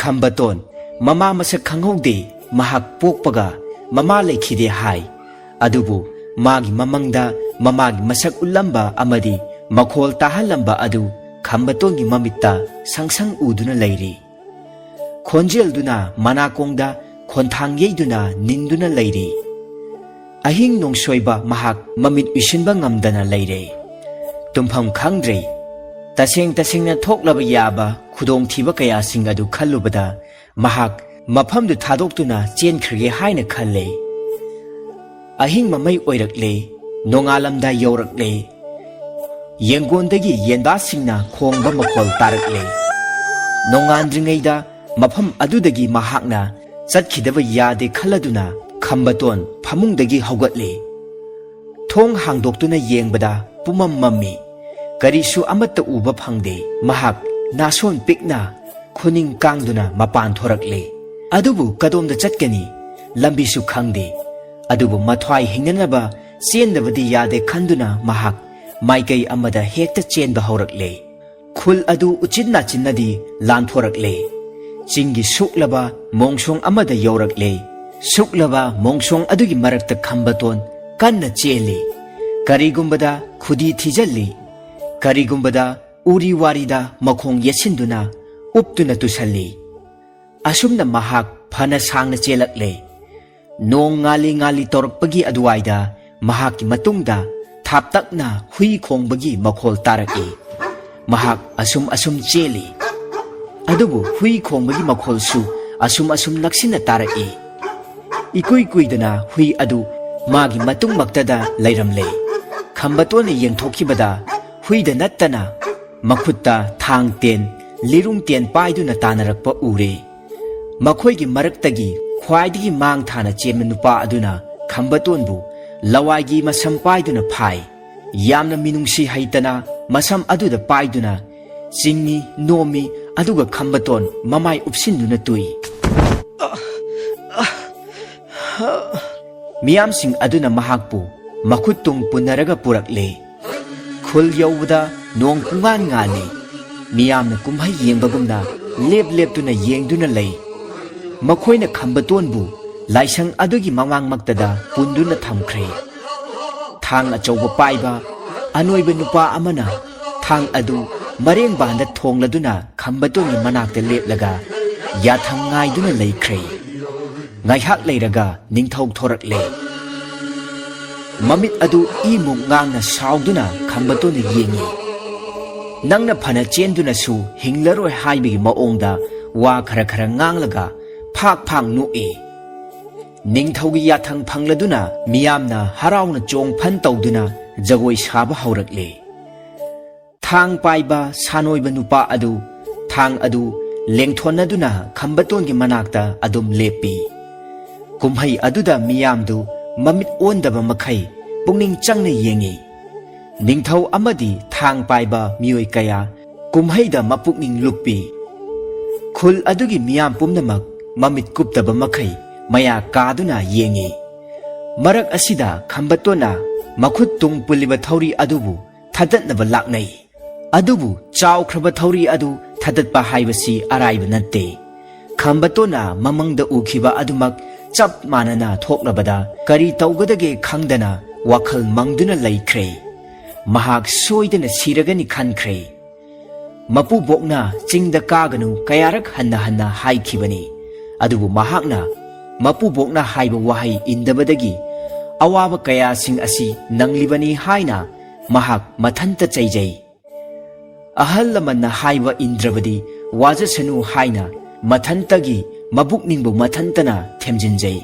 ꯈꯝꯕꯇꯣꯟ ꯃꯃꯥ ꯃꯁꯛ ꯈꯪꯍꯧꯗꯦ ꯃꯍꯥꯛ ꯄꯣꯛꯄꯒ ꯃꯃꯥ ꯂꯩꯈꯤꯗꯦ ꯍꯥꯏ ꯑꯗꯨꯕꯨ ꯃꯥꯒꯤ ꯃꯃꯪꯗ ꯃꯃꯥꯒꯤ ꯃꯁꯛ ꯎꯠꯂꯝꯕ ꯑꯃꯗꯤ ꯃꯈꯣꯜ ꯇꯥꯍꯜꯂꯝꯕ ꯑꯗꯨ ꯈꯝꯕꯇꯣꯟꯒꯤ ꯃꯃꯤꯠꯇ ꯁꯪꯁꯪ ꯎꯗꯨꯅ ꯂꯩꯔꯤ ꯈꯣꯟꯖꯦꯜꯗꯨꯅ ꯃꯅꯥꯀꯣꯡꯗ ꯈꯣꯟꯊꯥꯡ ꯌꯩꯗꯨꯅ ꯅꯤꯟꯗꯨꯅ ꯂꯩꯔꯤ ꯑꯍꯤꯡ ꯅꯣꯡꯁꯣꯏꯕ ꯃꯍꯥꯛ ꯃꯃꯤꯠ ꯎꯏꯁꯤꯟꯕ ꯉꯝꯗꯅ ꯂꯩꯔꯦ ꯇꯨꯝꯐꯝ ꯈꯪꯗ꯭ꯔꯦ ꯇꯁꯦꯡꯅ ꯊꯣꯛꯂꯕ ꯌꯥꯕ ꯈꯨꯗꯣꯡꯊꯤꯕ ꯀꯌꯥꯁꯤꯡ ꯑꯗꯨ ꯈꯜꯂꯨꯕꯗ ꯃꯍꯥꯛ ꯃꯐꯝꯗꯨ ꯊꯥꯗꯣꯛꯇꯨꯅ ꯆꯦꯟꯈ꯭ꯔꯒꯦ ꯍꯥꯏꯅ ꯈꯜꯂꯦ ꯑꯍꯤꯡ ꯃꯃꯩ ꯑꯣꯏꯔꯛꯂꯦ ꯅꯣꯡꯉꯥꯜꯂꯝꯗꯥꯏ ꯌꯧꯔꯛꯂꯦ ꯌꯦꯡꯒꯣꯟꯗꯒꯤ ꯌꯦꯟꯕꯥꯁꯤꯡꯅ ꯈꯣꯡꯕ ꯃꯈꯣꯜ ꯇꯥꯔꯛꯂꯦ ꯅꯣꯡꯉꯥꯟꯗ꯭ꯔꯤꯉꯩꯗ ꯃꯐꯝ ꯑꯗꯨꯗꯒꯤ ꯃꯍꯥꯛꯅ ꯆꯠꯈꯤꯗꯕ ꯌꯥꯗꯦ ꯈꯜꯂꯗꯨꯅ ꯈꯝꯕꯇꯣꯟ ꯐꯃꯨꯡꯗꯒꯤ ꯍꯧꯒꯠꯂꯦ ꯊꯣꯡ ꯍꯥꯡꯗꯣꯛꯇꯨꯅ ꯌꯦꯡꯕꯗ ꯄꯨꯃꯝ ꯃꯝꯃꯤ ꯀꯔꯤꯁꯨ ꯑꯃꯠꯇ ꯎꯕ ꯐꯪꯗꯦ ꯃꯍꯥꯛ ꯅꯥꯁꯣꯟ ꯄꯤꯛꯅ ꯈꯨꯅꯤꯡ ꯀꯥꯡꯗꯨꯅ ꯃꯄꯥꯟ ꯊꯣꯔꯛꯂꯦ ꯑꯗꯨꯕꯨ ꯀꯗꯣꯝꯗ ꯆꯠꯀꯅꯤ ꯂꯝꯕꯤꯁꯨ ꯈꯪꯗꯦ ꯑꯗꯨꯕꯨ ꯃꯊ꯭ꯋꯥꯏ ꯍꯤꯡꯅꯅꯕ ꯆꯦꯟꯗꯕꯗꯤ ꯌꯥꯗꯦ ꯈꯟꯗꯨꯅ ꯃꯍꯥꯛ ꯃꯥꯏꯀꯩ ꯑꯃꯗ ꯍꯦꯛꯇ ꯆꯦꯟꯕ ꯍꯧꯔꯛꯂꯦ ꯈꯨꯜ ꯑꯗꯨ ꯎꯆꯤꯟ ꯅꯥꯆꯤꯟꯅꯗꯤ ꯂꯥꯟꯊꯣꯔꯛꯂꯦ ꯆꯤꯡꯒꯤ ꯁꯨꯛꯂꯕ ꯃꯣꯡꯁꯣꯡ ꯑꯃꯗ ꯌꯧꯔꯛꯂꯦ ꯁꯨꯛꯂꯕ ꯃꯣꯡꯁꯣꯡ ꯑꯗꯨꯒꯤ ꯃꯔꯛꯇ ꯈꯝꯕꯇꯣꯟ ꯀꯟꯅ ꯆꯦꯜꯂꯤ ꯀꯔꯤꯒꯨꯝꯕꯗ ꯈꯨꯗꯤ ꯊꯤꯖꯜꯂꯤ ꯀꯔꯤꯒꯨꯝꯕꯗ ꯎꯔꯤ ꯋꯥꯔꯤꯗ ꯃꯈꯣꯡ ꯌꯦꯠꯁꯤꯟꯗꯨꯅ ꯎꯞꯇꯨꯅ ꯇꯨꯁꯜꯂꯤ ꯑꯁꯨꯝꯅ ꯃꯍꯥꯛ ꯐꯅ ꯁꯥꯡꯅ ꯆꯦꯜꯂꯛꯂꯦ ꯅꯣꯡ ꯉꯥꯜꯂꯤ ꯇꯧꯔꯛꯄꯒꯤ ꯑꯗꯨꯋꯥꯏꯗ ꯃꯍꯥꯛꯀꯤ ꯃꯇꯨꯡꯗ ꯊꯥꯞꯇꯛꯅ ꯍꯨꯏ ꯈꯣꯡꯕꯒꯤ ꯃꯈꯣꯜ ꯇꯥꯔꯛꯏ ꯃꯍꯥꯛ ꯑꯁꯨꯝ ꯆꯦꯜꯂꯤ ꯑꯗꯨꯕꯨ ꯍꯨꯏ ꯈꯣꯡꯕꯒꯤ ꯃꯈꯣꯜꯁꯨ ꯑꯁꯨꯝ ꯅꯛꯁꯤꯟꯅ ꯇꯥꯔꯛꯏ ꯏꯀꯨꯏ ꯀꯨꯏꯗꯅ ꯍꯨꯏ ꯑꯗꯨ ꯃꯥꯒꯤ ꯃꯇꯨꯡꯃꯛꯇꯗ ꯂꯩꯔꯝꯂꯦ ꯈꯝꯕꯇꯣꯟꯅ ꯌꯦꯡꯊꯣꯛꯈꯤꯕꯗ ꯍꯨꯏꯗ ꯅꯠꯇꯅ ꯃꯈꯨꯠꯇ ꯊꯥꯡ ꯇꯦꯟ ꯂꯤꯔꯨꯡ ꯇꯦꯟ ꯄꯥꯏꯗꯨꯅ ꯇꯥꯟꯅꯔꯛꯄ ꯎꯔꯦ ꯃꯈꯣꯏꯒꯤ ꯃꯔꯛꯇꯒꯤ ꯈ꯭ꯋꯥꯏꯗꯒꯤ ꯃꯥꯡ ꯊꯥꯅ ꯆꯦꯟꯕ ꯅꯨꯄꯥ ꯑꯗꯨꯅ ꯈꯝꯕꯇꯣꯟꯕꯨ ꯂꯋꯥꯏꯒꯤ ꯃꯁꯝ ꯄꯥꯏꯗꯨꯅ ꯐꯥꯏ ꯌꯥꯝꯅ ꯃꯤꯅꯨꯡꯁꯤ ꯍꯩꯇꯅ ꯃꯁꯝ ꯑꯗꯨꯗ ꯄꯥꯏꯗꯨꯅ ꯆꯤꯡꯉꯤ ꯅꯣꯝꯃꯤ ꯑꯗꯨꯒ ꯈꯝꯕꯇꯣꯟ ꯃꯃꯥꯏ ꯎꯞꯁꯤꯟꯗꯨꯅ ꯇꯨꯏ ꯃꯤꯌꯥꯝꯁꯤꯡ ꯑꯗꯨꯅ ꯃꯍꯥꯛꯄꯨ ꯃꯈꯨꯠ ꯇꯨꯡ ꯄꯨꯟꯅꯔꯒ ꯄꯨꯔꯛꯂꯦ ꯈꯨꯜ ꯌꯧꯕꯗ ꯅꯣꯡ ꯄꯨꯡꯉꯥꯟ ꯉꯥꯜꯂꯤ ꯃꯤꯌꯥꯝꯅ ꯀꯨꯝꯍꯩ ꯌꯦꯡꯕꯒꯨꯝꯅ ꯂꯦꯞꯇꯨꯅ ꯌꯦꯡꯗꯨꯅ ꯂꯩ ꯃꯈꯣꯏꯅ ꯈꯝꯕꯇꯣꯟꯕꯨ ꯂꯥꯏꯁꯪ ꯑꯗꯨꯒꯤ ꯃꯃꯥꯡꯃꯛꯇꯗ ꯄꯨꯟꯗꯨꯅ ꯊꯝꯈ꯭ꯔꯦ ꯊꯥꯡ ꯑꯆꯧꯕ ꯄꯥꯏꯕ ꯑꯅꯣꯏꯕ ꯅꯨꯄꯥ ꯑꯃꯅ ꯊꯥꯡ ꯑꯗꯨ ꯃꯔꯦꯡꯕꯥꯟꯗ ꯊꯣꯡꯂꯗꯨꯅ ꯈꯝꯕꯇꯣꯟꯒꯤ ꯃꯅꯥꯛꯇ ꯂꯦꯞꯂꯒ ꯌꯥꯊꯪ ꯉꯥꯏꯗꯨꯅ ꯂꯩꯈ꯭ꯔꯦ ꯉꯥꯏꯍꯥꯛ ꯂꯩꯔꯒ ꯅꯤꯡꯊꯧ ꯊꯣꯔꯛꯂꯦ ꯃꯃꯤꯠ ꯑꯗꯨ ꯏꯃꯨꯛ ꯉꯥꯡꯅ ꯁꯥꯎꯗꯨꯅ ꯈꯝꯕꯇꯣꯟꯅ ꯌꯦꯡꯉꯤ ꯅꯪꯅ ꯐꯅ ꯆꯦꯟꯗꯨꯅꯁꯨ ꯍꯤꯡꯂꯔꯣꯏ ꯍꯥꯏꯕꯒꯤ ꯃꯑꯣꯡꯗ ꯋꯥ ꯈꯔ ꯉꯥꯡꯂꯒ ꯐꯥꯛ ꯅꯣꯛꯏ ꯅꯤꯡꯊꯧꯒꯤ ꯌꯥꯊꯪ ꯐꯪꯂꯗꯨꯅ ꯃꯤꯌꯥꯝꯅ ꯍꯔꯥꯎꯅ ꯆꯣꯡꯐꯟ ꯇꯧꯗꯨꯅ ꯖꯒꯣꯏ ꯁꯥꯕ ꯍꯧꯔꯛꯂꯦ ꯊꯥꯡ ꯄꯥꯏꯕ ꯁꯥꯅꯣꯏꯕ ꯅꯨꯄꯥ ꯑꯗꯨ ꯊꯥꯡ ꯑꯗꯨ ꯂꯦꯡꯊꯣꯟꯅꯗꯨꯅ ꯈꯝꯕꯇꯣꯟꯒꯤ ꯃꯅꯥꯛꯇ ꯑꯗꯨꯝ ꯂꯦꯞꯄꯤ ꯀꯨꯝꯍꯩ ꯑꯗꯨꯗ ꯃꯤꯌꯥꯝꯗꯨ ꯃꯃꯤꯠ ꯑꯣꯟꯗꯕ ꯃꯈꯩ ꯄꯨꯛꯅꯤꯡ ꯆꯪꯅ ꯌꯦꯡꯉꯤ ꯅꯤꯡꯊꯧ ꯑꯃꯗꯤ ꯊꯥꯡ ꯄꯥꯏꯕ ꯃꯤꯑꯣꯏ ꯀꯌꯥ ꯀꯨꯝꯍꯩꯗ ꯃꯄꯨꯛꯅꯤꯡ ꯂꯨꯞꯄꯤ ꯈꯨꯜ ꯑꯗꯨꯒꯤ ꯃꯤꯌꯥꯝ ꯄꯨꯝꯅꯃꯛ ꯃꯃꯤꯠ ꯀꯨꯞꯇꯕ ꯃꯈꯩ ꯃꯌꯥ ꯀꯥꯗꯨꯅ ꯌꯦꯡꯉꯤ ꯃꯔꯛ ꯑꯁꯤꯗ ꯈꯝꯕꯇꯣꯟꯅ ꯃꯈꯨꯠ ꯇꯨꯡ ꯄꯨꯜꯂꯤꯕ ꯊꯧꯔꯤ ꯑꯗꯨꯕꯨ ꯊꯥꯗꯠꯅꯕ ꯂꯥꯛꯅꯩ ꯑꯗꯨꯕꯨ ꯆꯥꯎꯈ꯭ꯔꯕ ꯊꯧꯔꯤ ꯑꯗꯨ ꯊꯥꯗꯠꯄ ꯍꯥꯏꯕꯁꯤ ꯑꯔꯥꯏꯕ ꯅꯠꯇꯦ ꯈꯝꯕꯇꯣꯟꯅ ꯃꯃꯪꯗ ꯎꯈꯤꯕ ꯑꯗꯨꯃꯛ ꯆꯞ ꯃꯥꯟꯅꯅ ꯊꯣꯛꯂꯕꯗ ꯀꯔꯤ ꯇꯧꯒꯗꯒꯦ ꯈꯪꯗꯅ ꯋꯥꯈꯜ ꯃꯪꯗꯨꯅ ꯂꯩꯈ꯭ꯔꯦ ꯃꯍꯥꯛ ꯁꯣꯏꯗꯅ ꯁꯤꯔꯒꯅꯤ ꯈꯟꯈ꯭ꯔꯦ ꯃꯄꯨꯕꯣꯛꯅ ꯆꯤꯡꯗ ꯀꯥꯒꯅꯨ ꯀꯌꯥꯔꯛ ꯍꯟꯅ ꯍꯥꯏꯈꯤꯕꯅꯤ ꯑꯗꯨꯕꯨ ꯃꯍꯥꯛꯅ ꯃꯄꯨꯕꯣꯛꯅ ꯍꯥꯏꯕ ꯋꯥꯍꯩ ꯏꯟꯗꯕꯗꯒꯤ ꯑꯋꯥꯕ ꯀꯌꯥꯁꯤꯡ ꯑꯁꯤ ꯅꯪꯂꯤꯕꯅꯤ ꯍꯥꯏꯅ ꯃꯍꯥꯛ ꯃꯊꯟꯇ ꯆꯩꯖꯩ ꯑꯍꯜ ꯂꯃꯟꯅ ꯍꯥꯏꯕ ꯏꯟꯗ꯭ꯔꯕꯗꯤ ꯋꯥꯖꯁꯅꯨ ꯍꯥꯏꯅ ꯃꯊꯟꯇꯒꯤ ꯃꯕꯨꯛꯅꯤꯡꯕꯨ ꯃꯊꯟꯇꯅ ꯊꯦꯝꯖꯤꯟꯖꯩ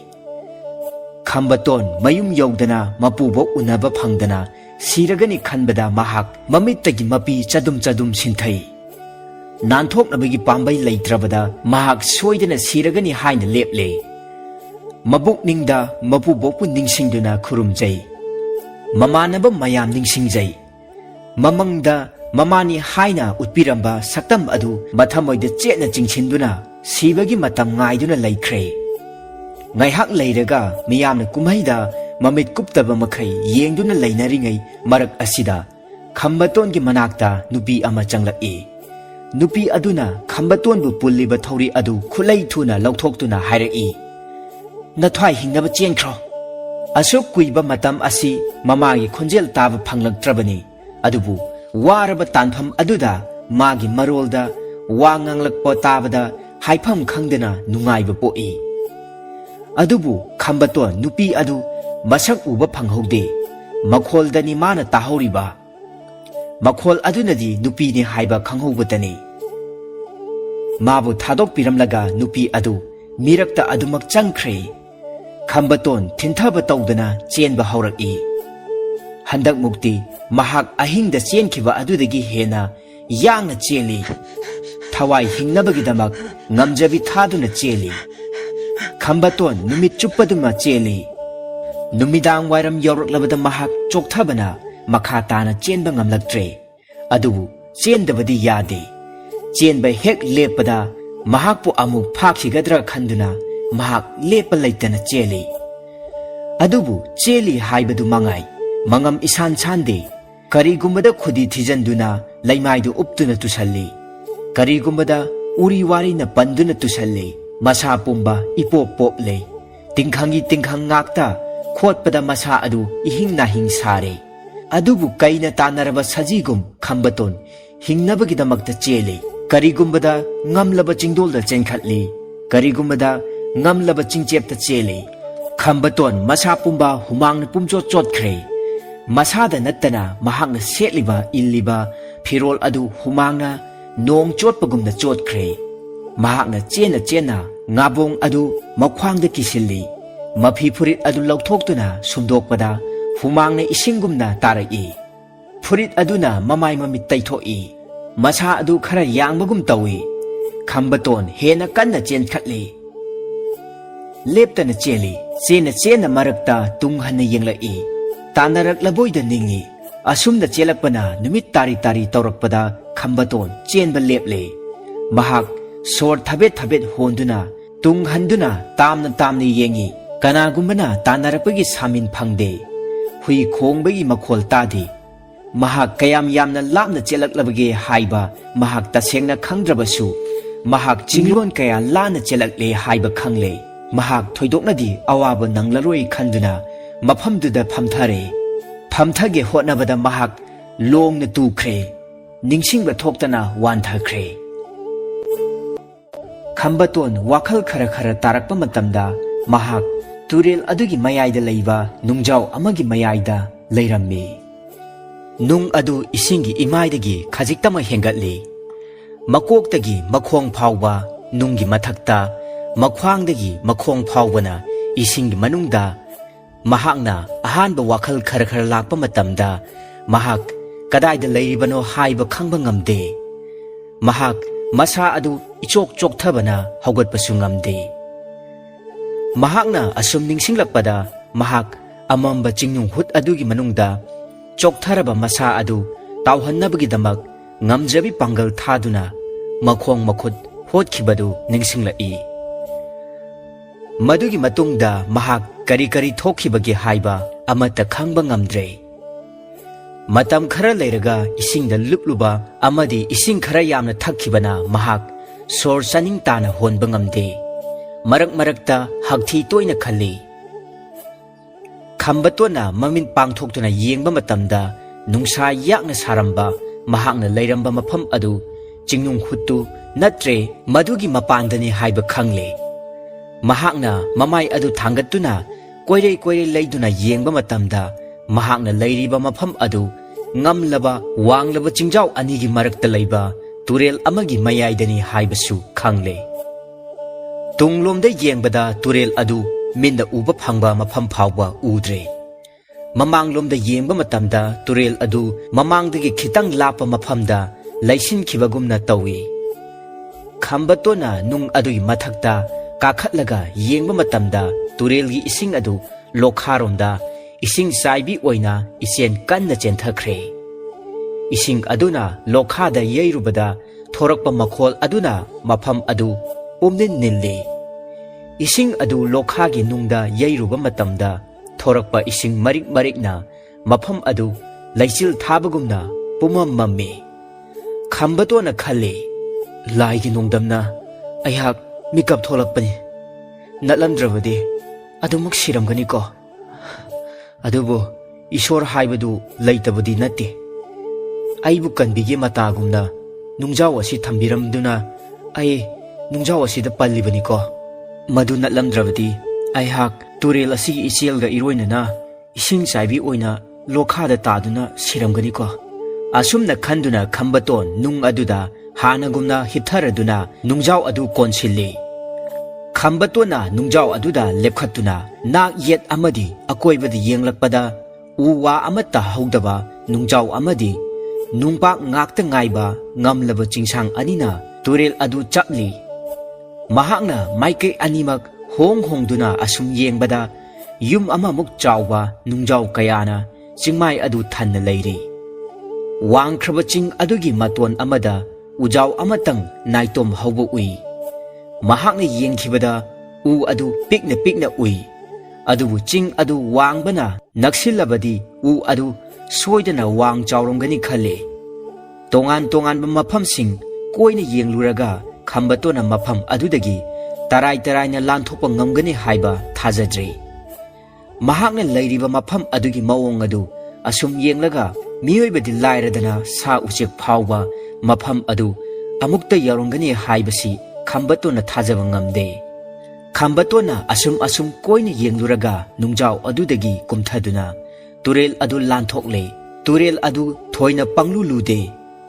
ꯈꯝꯕꯇꯣꯟ ꯃꯌꯨꯝ ꯌꯧꯗꯅ ꯃꯄꯨꯕꯣꯛ ꯎꯅꯕ ꯐꯪꯗꯅ ꯁꯤꯔꯒꯅꯤ ꯈꯟꯕꯗ ꯃꯍꯥꯛ ꯃꯃꯤꯠꯇꯒꯤ ꯃꯄꯤ ꯆꯗꯨꯝ ꯁꯤꯟꯊꯩ ꯅꯥꯟꯊꯣꯛꯅꯕꯒꯤ ꯄꯥꯝꯕꯩ ꯂꯩꯇ꯭ꯔꯕꯗ ꯃꯍꯥꯛ ꯁꯣꯏꯗꯅ ꯁꯤꯔꯒꯅꯤ ꯍꯥꯏꯅ ꯂꯦꯞꯂꯦ ꯃꯕꯨꯛꯅꯤꯡꯗ ꯃꯄꯨꯕꯣꯛꯄꯨ ꯅꯤꯡꯁꯤꯡꯗꯨꯅ ꯈꯨꯔꯨꯝꯖꯩ ꯃꯃꯥꯟꯅꯕ ꯃꯌꯥꯝ ꯅꯤꯡꯁꯤꯡꯖꯩ ꯃꯃꯪꯗ ꯃꯃꯥꯅꯤ ꯍꯥꯏꯅ ꯎꯠꯄꯤꯔꯝꯕ ꯁꯛꯇꯝ ꯑꯗꯨ ꯃꯊꯃꯣꯏꯗ ꯆꯦꯠꯅ ꯆꯤꯡꯁꯤꯟꯗꯨꯅ ꯁꯤꯕꯒꯤ ꯃꯇꯝ ꯉꯥꯏꯗꯨꯅ ꯂꯩꯈ꯭ꯔꯦ ꯉꯥꯏꯍꯥꯛ ꯂꯩꯔꯒ ꯃꯤꯌꯥꯝꯅ ꯀꯨꯝꯍꯩꯗ ꯃꯃꯤꯠ ꯀꯨꯞꯇꯕ ꯃꯈꯩ ꯌꯦꯡꯗꯨꯅ ꯂꯩꯅꯔꯤꯉꯩ ꯃꯔꯛ ꯑꯁꯤꯗ ꯈꯝꯕꯇꯣꯟꯒꯤ ꯃꯅꯥꯛꯇ ꯅꯨꯄꯤ ꯑꯃ ꯆꯪꯂꯛꯏ नुपी अदुना खंबतोन बु पुल्लिबा थौरी अदु खुलै थुना लौथोक्तुना हायरई नथ्वाई हिंगनब चेंख्रो असुक कुइबा मतम असि ममागी खोंजेल ताब फंगलक्त्रबनी अदुबु वारब तानफम अदुदा मागी मरोलदा वा nganglakpa tabada haifam khangdana nungaiba poi adubu khambaton nupi adu masak uba phanghaude makholdani mana tahoriba makhol adunadi nupi ni haiba khanghaubatani mabu thadok piramlaga nupi adu mirakta adumak changkhre khambaton thinthaba tawdana chenba hauraki handak mukti mahak ahingda chenkhiba adudagi hena yangna cheli thawai hingnabagidamag ngamjabi thaduna cheli khambaton numit chuppaduma cheli numidang wairam yawraklabada mahak chokthabana makha tana chenba ngamlaktre adubu chendabadi yade chenba hek lepada mahakpu amuk phakhigadra khanduna mahak lepa laitana cheli adubu cheli haibadu mangai mangam isan chande karigumbada khudi thijanduna laimaidu uptuna tusalli karigumbada uri wari na panduna tusalli masa pumba ipop pop le tingkhangi tingkhang ngakta khotpada masa adu ihing na hing sare adubu kaina tanaraba sajigum khambaton hingnabagidamakta chele karigumbada ngamlaba chingdolda chenkhatli karigumbada ngamlaba chingchepta chele khambaton masa pumba humangna pumchot chotkhre masada nattana mahakna setliba illiba phirol adu humangna nong chotpagumna chotkhre mahakna chena ngabong adu makhwangda kisilli mafi phurit adu lauthoktuna sumdokpada humangna isingumna tarai phurit aduna mamai mamit taithoi masa adu khara yangbagum tawi khambaton hena kanna chenkhatli leptana cheli chena marakta tunghanna yenglai tanarak laboida ningi asumna chelakpana numit tari taurakpada khambaton chenba leple mahak sor thabet honduna tunghanduna tamna yengi kanagumbana tanarakpagi samin phangde hui khongbagi makhol tadi mahak kayam yamna lapna chelaklabage haiba mahak tasengna khangdrabasu mahak chinglon kaya lana chelakle haiba khangle mahak thoidoknadi awaba nanglaroi khanduna mafamduda phamthare phamthage hotnabada mahak longna tukhre ningsingba thoktana wanthakre khambaton wakhal khara tarakpa matamda mahak turel adugi mayaida leiba nungjau amagi mayaida leirammi nung adu isingi imaidagi khajiktama hengatli makoktagi makhong phawba nunggi mathakta makhwangdagi makhong phawbana isingi manungda mahakna ahanba wakhal khara lakpa matamda mahak kadaida leiribano haiba khangba ngamde mahak masa adu ichok thabana haugatpasu ngamde mahakna asum ningsinglakpada mahak amamba chingnung hut adugi manungda choktharaba masa adu tauhannabagidamak ngamjabi pangal thaduna makhong makhut hotkibadu ningsinglai madugi matungda mahak kari thokhibagi haiba amata khangba ngamdre matam khara leiraga isingda lupluba amadi ising khara yamna thakhibana mahak sor saning tana honba ngamde marakta hakthi toina khalli khambatona mamin pangthoktuna yengba matamda nungsa yakna saramba mahakna leiramba mafam adu chingnung huttu natre madugi mapandani haiba khangle mahakna mamai adu thangatuna koirei leiduna yengba matamda mahakna leiriba mafam adu ngamlaba wanglaba chingjau anigi marakta leiba turel amagi mayaidani haibasu khangle tunglomda yengbada turel adu minda uba phangba mafam phawba udre mamanglomda yengba matamda turel adu mamangdagi khitang lapa mafamda laisin khibagumna tawi khambatona nung adu mathakta kakhatlaga yengba matamda turelgi ising adu lokharomda ising saibi oina isen kanna chenthakre ising aduna lokhada yeirubada thorakpa makhol aduna mafam adu umnin nille ising adu lokhagi nungda yeiruba matamda thorakpa ising marikna mafam adu laichil thabagumna pumam mamme khambatona khalle ꯂꯥꯏꯒꯤ ꯅꯣꯡꯗꯝꯅ ꯑꯩꯍꯥꯛ ꯃꯤꯀꯞ ꯊꯣꯛꯂꯛꯄꯅꯤ ꯅꯠꯂꯝꯗ꯭ꯔꯕꯗꯤ ꯑꯗꯨꯃꯛ ꯁꯤꯔꯝꯒꯅꯤꯀꯣ ꯑꯗꯨꯕꯨ ꯏꯁꯣꯔ ꯍꯥꯏꯕꯗꯨ ꯂꯩꯇꯕꯗꯤ ꯅꯠꯇꯦ ꯑꯩꯕꯨ ꯀꯟꯕꯤꯒꯤ ꯃꯇꯥꯒꯨꯝꯅ ꯅꯨꯡꯖꯥꯎ ꯑꯁꯤ ꯊꯝꯕꯤꯔꯝꯗꯨꯅ ꯑꯩ ꯅꯨꯡꯖꯥꯎ ꯑꯁꯤꯗ ꯄꯜꯂꯤꯕꯅꯤꯀꯣ ꯃꯗꯨ ꯅꯠꯂꯝꯗ꯭ꯔꯕꯗꯤ ꯑꯩꯍꯥꯛ ꯇꯨꯔꯦꯜ ꯑꯁꯤꯒꯤ ꯏꯆꯦꯜꯒ ꯏꯔꯣꯏꯅꯅ ꯏꯁꯤꯡ ꯆꯥꯏꯕꯤ ꯑꯣꯏꯅ ꯂꯣꯈꯥꯗ ꯇꯥꯗꯨꯅ ꯁꯤꯔꯝꯒꯅꯤꯀꯣ ꯑꯁꯨꯝꯅ ꯈꯟꯗꯨꯅ ꯈꯝꯕꯇꯣꯟ ꯅꯨꯡ ꯑꯗꯨꯗ ꯍꯥꯟꯅꯒꯨꯝꯅ ꯍꯤꯞꯊꯔꯗꯨꯅ ꯅꯨꯡꯖꯥꯎ ꯑꯗꯨ ꯀꯣꯟꯁꯤꯜꯂꯤ ꯈꯝꯕꯇꯣꯟꯅ ꯅꯨꯡꯖꯥꯎ ꯑꯗꯨꯗ ꯂꯦꯞꯈꯠꯇꯨꯅ ꯅꯥꯛ ꯌꯦꯠ ꯑꯃꯗꯤ ꯑꯀꯣꯏꯕꯗ ꯌꯦꯡꯂꯛꯄꯗ ꯎ ꯋꯥ ꯑꯃꯠꯇ ꯍꯧꯗꯕ ꯅꯨꯡꯖꯥꯎ ꯑꯃꯗꯤ ꯅꯨꯡꯄꯥꯛ ꯉꯥꯛꯇ ꯉꯥꯏꯕ ꯉꯝꯂꯕ ꯆꯤꯡꯁꯥꯡ ꯑꯅꯤꯅ ꯇꯨꯔꯦꯜ ꯑꯗꯨ ꯆꯞꯂꯤ ꯃꯍꯥꯛꯅ ꯃꯥꯏꯀꯩ ꯑꯅꯤꯃꯛ ꯍꯣꯡꯗꯨꯅ ꯑꯁꯨꯝ ꯌꯦꯡꯕꯗ ꯌꯨꯝ ꯑꯃꯃꯨꯛ ꯆꯥꯎꯕ ꯅꯨꯡꯖꯥꯎ ꯀꯌꯥꯅ ꯆꯤꯡꯃꯥꯏ ꯑꯗꯨ ꯊꯟꯅ ꯂꯩꯔꯤ ꯋꯥꯡꯈ꯭ꯔꯕ ꯆꯤꯡ ꯑꯗꯨꯒꯤ ꯃꯇꯣꯟ ꯑꯃꯗ ꯎꯖꯥꯎ ꯑꯃꯇꯪ ꯅꯥꯏꯇꯣꯝ ꯍꯧꯕ ꯎꯏ ꯃꯍꯥꯛꯅ ꯌꯦꯡꯈꯤꯕꯗ ꯎ ꯑꯗꯨ ꯄꯤꯛꯅ ꯎꯏ ꯑꯗꯨꯕꯨ ꯆꯤꯡ ꯑꯗꯨ ꯋꯥꯡꯕꯅ ꯅꯛꯁꯤꯜꯂꯕꯗꯤ ꯎ ꯑꯗꯨ ꯁꯣꯏꯗꯅ ꯋꯥꯡ ꯆꯥꯎꯔꯝꯒꯅꯤ ꯈꯜꯂꯤ ꯇꯣꯉꯥꯟ ꯇꯣꯉꯥꯟꯕ ꯃꯐꯝꯁꯤꯡ ꯀꯣꯏꯅ ꯌꯦꯡꯂꯨꯔꯒ ꯈꯝꯕꯇꯣꯟꯅ ꯃꯐꯝ ꯑꯗꯨꯗꯒꯤ ꯇꯔꯥꯏꯅ ꯂꯥꯟꯊꯣꯛꯄ ꯉꯝꯒꯅꯤ ꯍꯥꯏꯕ ꯊꯥꯖꯗ꯭ꯔꯤ ꯃꯍꯥꯛꯅ ꯂꯩꯔꯤꯕ ꯃꯐꯝ ꯑꯗꯨꯒꯤ ꯃꯑꯣꯡ ꯑꯗꯨ ꯑꯁꯨꯝ ꯌꯦꯡꯂꯒ ꯃꯤꯑꯣꯏꯕꯗꯤ ꯂꯥꯏꯔꯗꯅ ꯁꯥ ꯎꯆꯦꯛ ꯐꯥꯎꯕ ꯃꯐꯝ ꯑꯗꯨ ꯑꯃꯨꯛꯇ ꯌꯧꯔꯝꯒꯅꯤ ꯍꯥꯏꯕꯁꯤ ꯈꯝꯕꯇꯣꯟꯅ ꯊꯥꯖꯕ ꯉꯝꯗꯦ ꯈꯝꯕꯇꯣꯟꯅ ꯑꯁꯨꯝ ꯀꯣꯏꯅ ꯌꯦꯡꯂꯨꯔꯒ ꯅꯨꯡꯖꯥꯎ ꯑꯗꯨꯗꯒꯤ ꯀꯨꯝꯊꯗꯨꯅ ꯇꯨꯔꯦꯜ ꯑꯗꯨ ꯂꯥꯟꯊꯣꯛꯂꯦ ꯇꯨꯔꯦꯜ ꯑꯗꯨ ꯊꯣꯏꯅ ꯄꯪꯂꯨ ꯂꯨꯗꯦ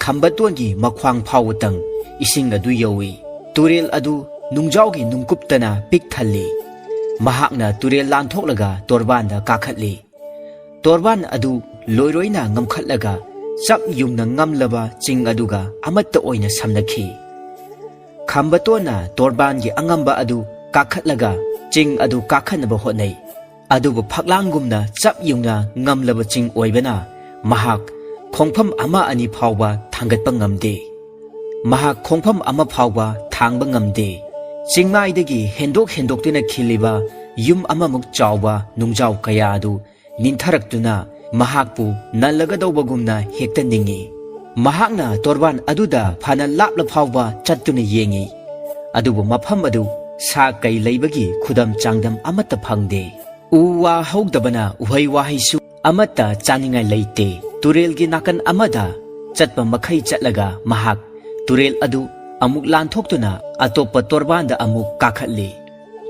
ꯈꯝꯕꯇꯣꯟꯒꯤ ꯃꯈ꯭ꯋꯥꯡ ꯐꯥꯎꯕꯇꯪ ꯏꯁꯤꯡ ꯑꯗꯨ ꯌꯧꯏ ꯇꯨꯔꯦꯜ ꯑꯗꯨ ꯅꯨꯡꯖꯥꯎꯒꯤ ꯅꯨꯡꯀꯨꯞꯇꯅ ꯄꯤꯛ ꯊꯜꯂꯤ ꯃꯍꯥꯛꯅ ꯇꯨꯔꯦꯜ ꯂꯥꯟꯊꯣꯛꯂꯒ ꯇꯣꯔꯕꯥꯟꯗ ꯀꯥꯈꯠꯂꯤ ꯇꯣꯔꯕꯥꯟ ꯑꯗꯨ ꯂꯣꯏꯔꯣꯏꯅ ꯉꯝꯈꯠꯂꯒ ꯆꯞ ꯌꯨꯡꯅ ꯉꯝꯂꯕ ꯆꯤꯡ ꯑꯗꯨꯒ ꯑꯃꯠꯇ ꯑꯣꯏꯅ ꯁꯝꯅꯈꯤ ꯈꯝꯕꯇꯣꯟꯅ ꯇꯣꯔꯕꯥꯟꯒꯤ ꯑꯉꯝꯕ ꯑꯗꯨ ꯀꯥꯈꯠꯂꯒ ꯆꯤꯡ ꯑꯗꯨ ꯀꯥꯈꯠꯅꯕ ꯍꯣꯠꯅꯩ ꯑꯗꯨꯕꯨ ꯐꯛꯂꯥꯡꯒꯨꯝꯅ ꯆꯞ ꯌꯨꯡꯅ ꯉꯝꯂꯕ ꯆꯤꯡ ꯑꯣꯏꯕꯅ ꯃꯍꯥꯛ ꯈꯣꯡꯐꯝ ꯑꯃ ꯑꯅꯤ ꯐꯥꯎꯕ ꯊꯥꯡꯒꯠꯄ ꯉꯝꯗꯦ ꯃꯍꯥꯛ ꯈꯣꯡꯐꯝ ꯑꯃ ꯐꯥꯎꯕ ꯊꯥꯡꯕ ꯉꯝꯗꯦ ꯆꯤꯡꯃꯥꯏꯗꯒꯤ ꯍꯦꯟꯗꯣꯛꯇꯨꯅ ꯈꯤꯜꯂꯤꯕ ꯌꯨꯝ ꯑꯃꯃꯨꯛ ꯆꯥꯎꯕ ꯅꯨꯡꯖꯥꯎ ꯀꯌꯥ ꯑꯗꯨ ꯅꯤꯡꯊꯔꯛꯇꯨꯅ ꯃꯍꯥꯛꯄꯨ ꯅꯜꯂꯒꯗꯧꯕꯒꯨꯝꯅ ꯍꯦꯛꯇ ꯅꯤꯡꯏ ꯃꯍꯥꯛꯅ ꯇꯣꯔꯕꯥꯟ ꯑꯗꯨꯗ ꯐꯅ ꯂꯥꯞꯂ ꯐꯥꯎꯕ ꯆꯠꯇꯨꯅ ꯌꯦꯡꯏ ꯑꯗꯨꯕꯨ ꯃꯐꯝ ꯑꯗꯨ ꯁꯥ ꯀꯩ ꯂꯩꯕꯒꯤ ꯈꯨꯗꯝ ꯆꯥꯡꯗꯝ ꯑꯃꯠꯇ ꯐꯪꯗꯦ ꯎ ꯋꯥ ꯍꯧꯗꯕꯅ ꯎꯍꯩ ꯋꯥꯍꯩꯁꯨ ꯑꯃꯠꯇ ꯆꯥꯅꯤꯡꯉꯥꯏ ꯂꯩꯇꯦ ꯇꯨꯔꯦꯜꯒꯤ ꯅꯥꯀꯟ ꯑꯃꯗ ꯆꯠꯄ ꯃꯈꯩ ꯆꯠꯂꯒ ꯃꯍꯥꯛ ꯇꯨꯔꯦꯜ ꯑꯗꯨ ꯑꯃꯨꯛ ꯂꯥꯟꯊꯣꯛꯇꯨꯅ ꯑꯇꯣꯞꯄ ꯇꯣꯔꯕꯥꯟꯗ ꯑꯃꯨꯛ ꯀꯥꯈꯠꯂꯤ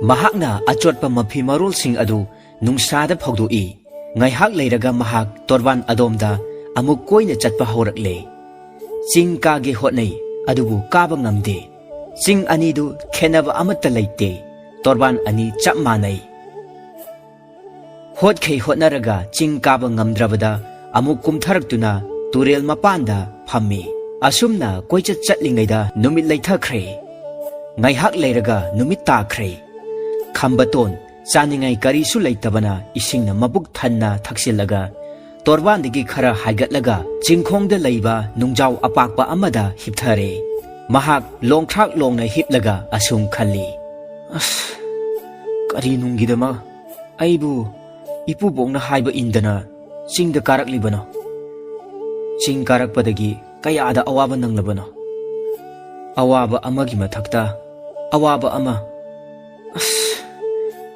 ꯃꯍꯥꯛꯅ ꯑꯆꯣꯠꯄ ꯃꯐꯤ ꯃꯔꯣꯜꯁꯤꯡ ꯑꯗꯨ ꯅꯨꯡꯁꯥꯗ ꯐꯧꯗꯣꯛꯏ ꯉꯥꯏꯍꯥꯛ ꯂꯩꯔꯒ ꯃꯍꯥꯛ ꯇꯣꯔꯕꯥꯟ ꯑꯗꯣꯝꯗ ꯑꯃꯨꯛ ꯀꯣꯏꯅ ꯆꯠꯄ ꯍꯧꯔꯛꯂꯦ ꯆꯤꯡ ꯀꯥꯒꯦ ꯍꯣꯠꯅꯩ ꯑꯗꯨꯕꯨ ꯀꯥꯕ ꯉꯝꯗꯦ ꯆꯤꯡ ꯑꯅꯤꯗꯨ ꯈꯦꯟꯅꯕ ꯑꯃꯠꯇ ꯂꯩꯇꯦ ꯇꯣꯔꯕꯥꯟ ꯑꯅꯤ ꯆꯞ ꯃꯥꯟꯅꯩ ꯍꯣꯠꯈꯩ ꯍꯣꯠꯅꯔꯒ ꯆꯤꯡ ꯀꯥꯕ ꯉꯝꯗ꯭ꯔꯕꯗ ꯑꯃꯨꯛ ꯀꯨꯝꯊꯔꯛꯇꯨꯅ ꯇꯨꯔꯦꯜ ꯃꯄꯥꯟꯗ ꯐꯝꯃꯤ ꯑꯁꯨꯝꯅ ꯀꯣꯏꯆꯠ ꯆꯠꯂꯤꯉꯩꯗ ꯅꯨꯃꯤꯠ ꯂꯩꯊꯈ꯭ꯔꯦ ꯉꯥꯏꯍꯥꯛ ꯂꯩꯔꯒ ꯅꯨꯃꯤꯠ ꯇꯥꯈ꯭ꯔꯦ ꯈꯝꯕꯇꯣꯟ ꯆꯥꯅꯤꯡꯉꯥꯏ ꯀꯔꯤꯁꯨ ꯂꯩꯇꯕꯅ ꯏꯁꯤꯡꯅ ꯃꯕꯨꯛ ꯊꯟꯅ ꯊꯛꯆꯤꯜꯂꯒ ꯇꯣꯔꯕꯥꯟꯗꯒꯤ ꯈꯔ ꯍꯥꯏꯒꯠꯂꯒ ꯆꯤꯡꯈꯣꯡꯗ ꯂꯩꯕ ꯅꯨꯡꯖꯥꯎ ꯑꯄꯥꯛꯄ ꯑꯃꯗ ꯍꯤꯞꯊꯔꯦ ꯃꯍꯥꯛ ꯂꯣꯡꯊ꯭ꯔꯥꯛ ꯂꯣꯡꯅ ꯍꯤꯞꯂꯒ ꯑꯁꯨꯝ ꯈꯜꯂꯤ ꯀꯔꯤꯅꯨꯡꯒꯤꯗꯃꯛ ꯑꯩꯕꯨ ꯏꯄꯨꯕꯣꯛꯅ ꯍꯥꯏꯕ ꯏꯟꯗꯅ ꯆꯤꯡꯗ ꯀꯥꯔꯛꯂꯤꯕꯅꯣ ꯆꯤꯡ ꯀꯥꯔꯛꯄꯗꯒꯤ ꯀꯌꯥꯗ ꯑꯋꯥꯕ ꯅꯪꯂꯕꯅꯣ ꯑꯋꯥꯕ ꯑꯃꯒꯤ ꯃꯊꯛꯇ ꯑꯋꯥꯕ ꯑꯃ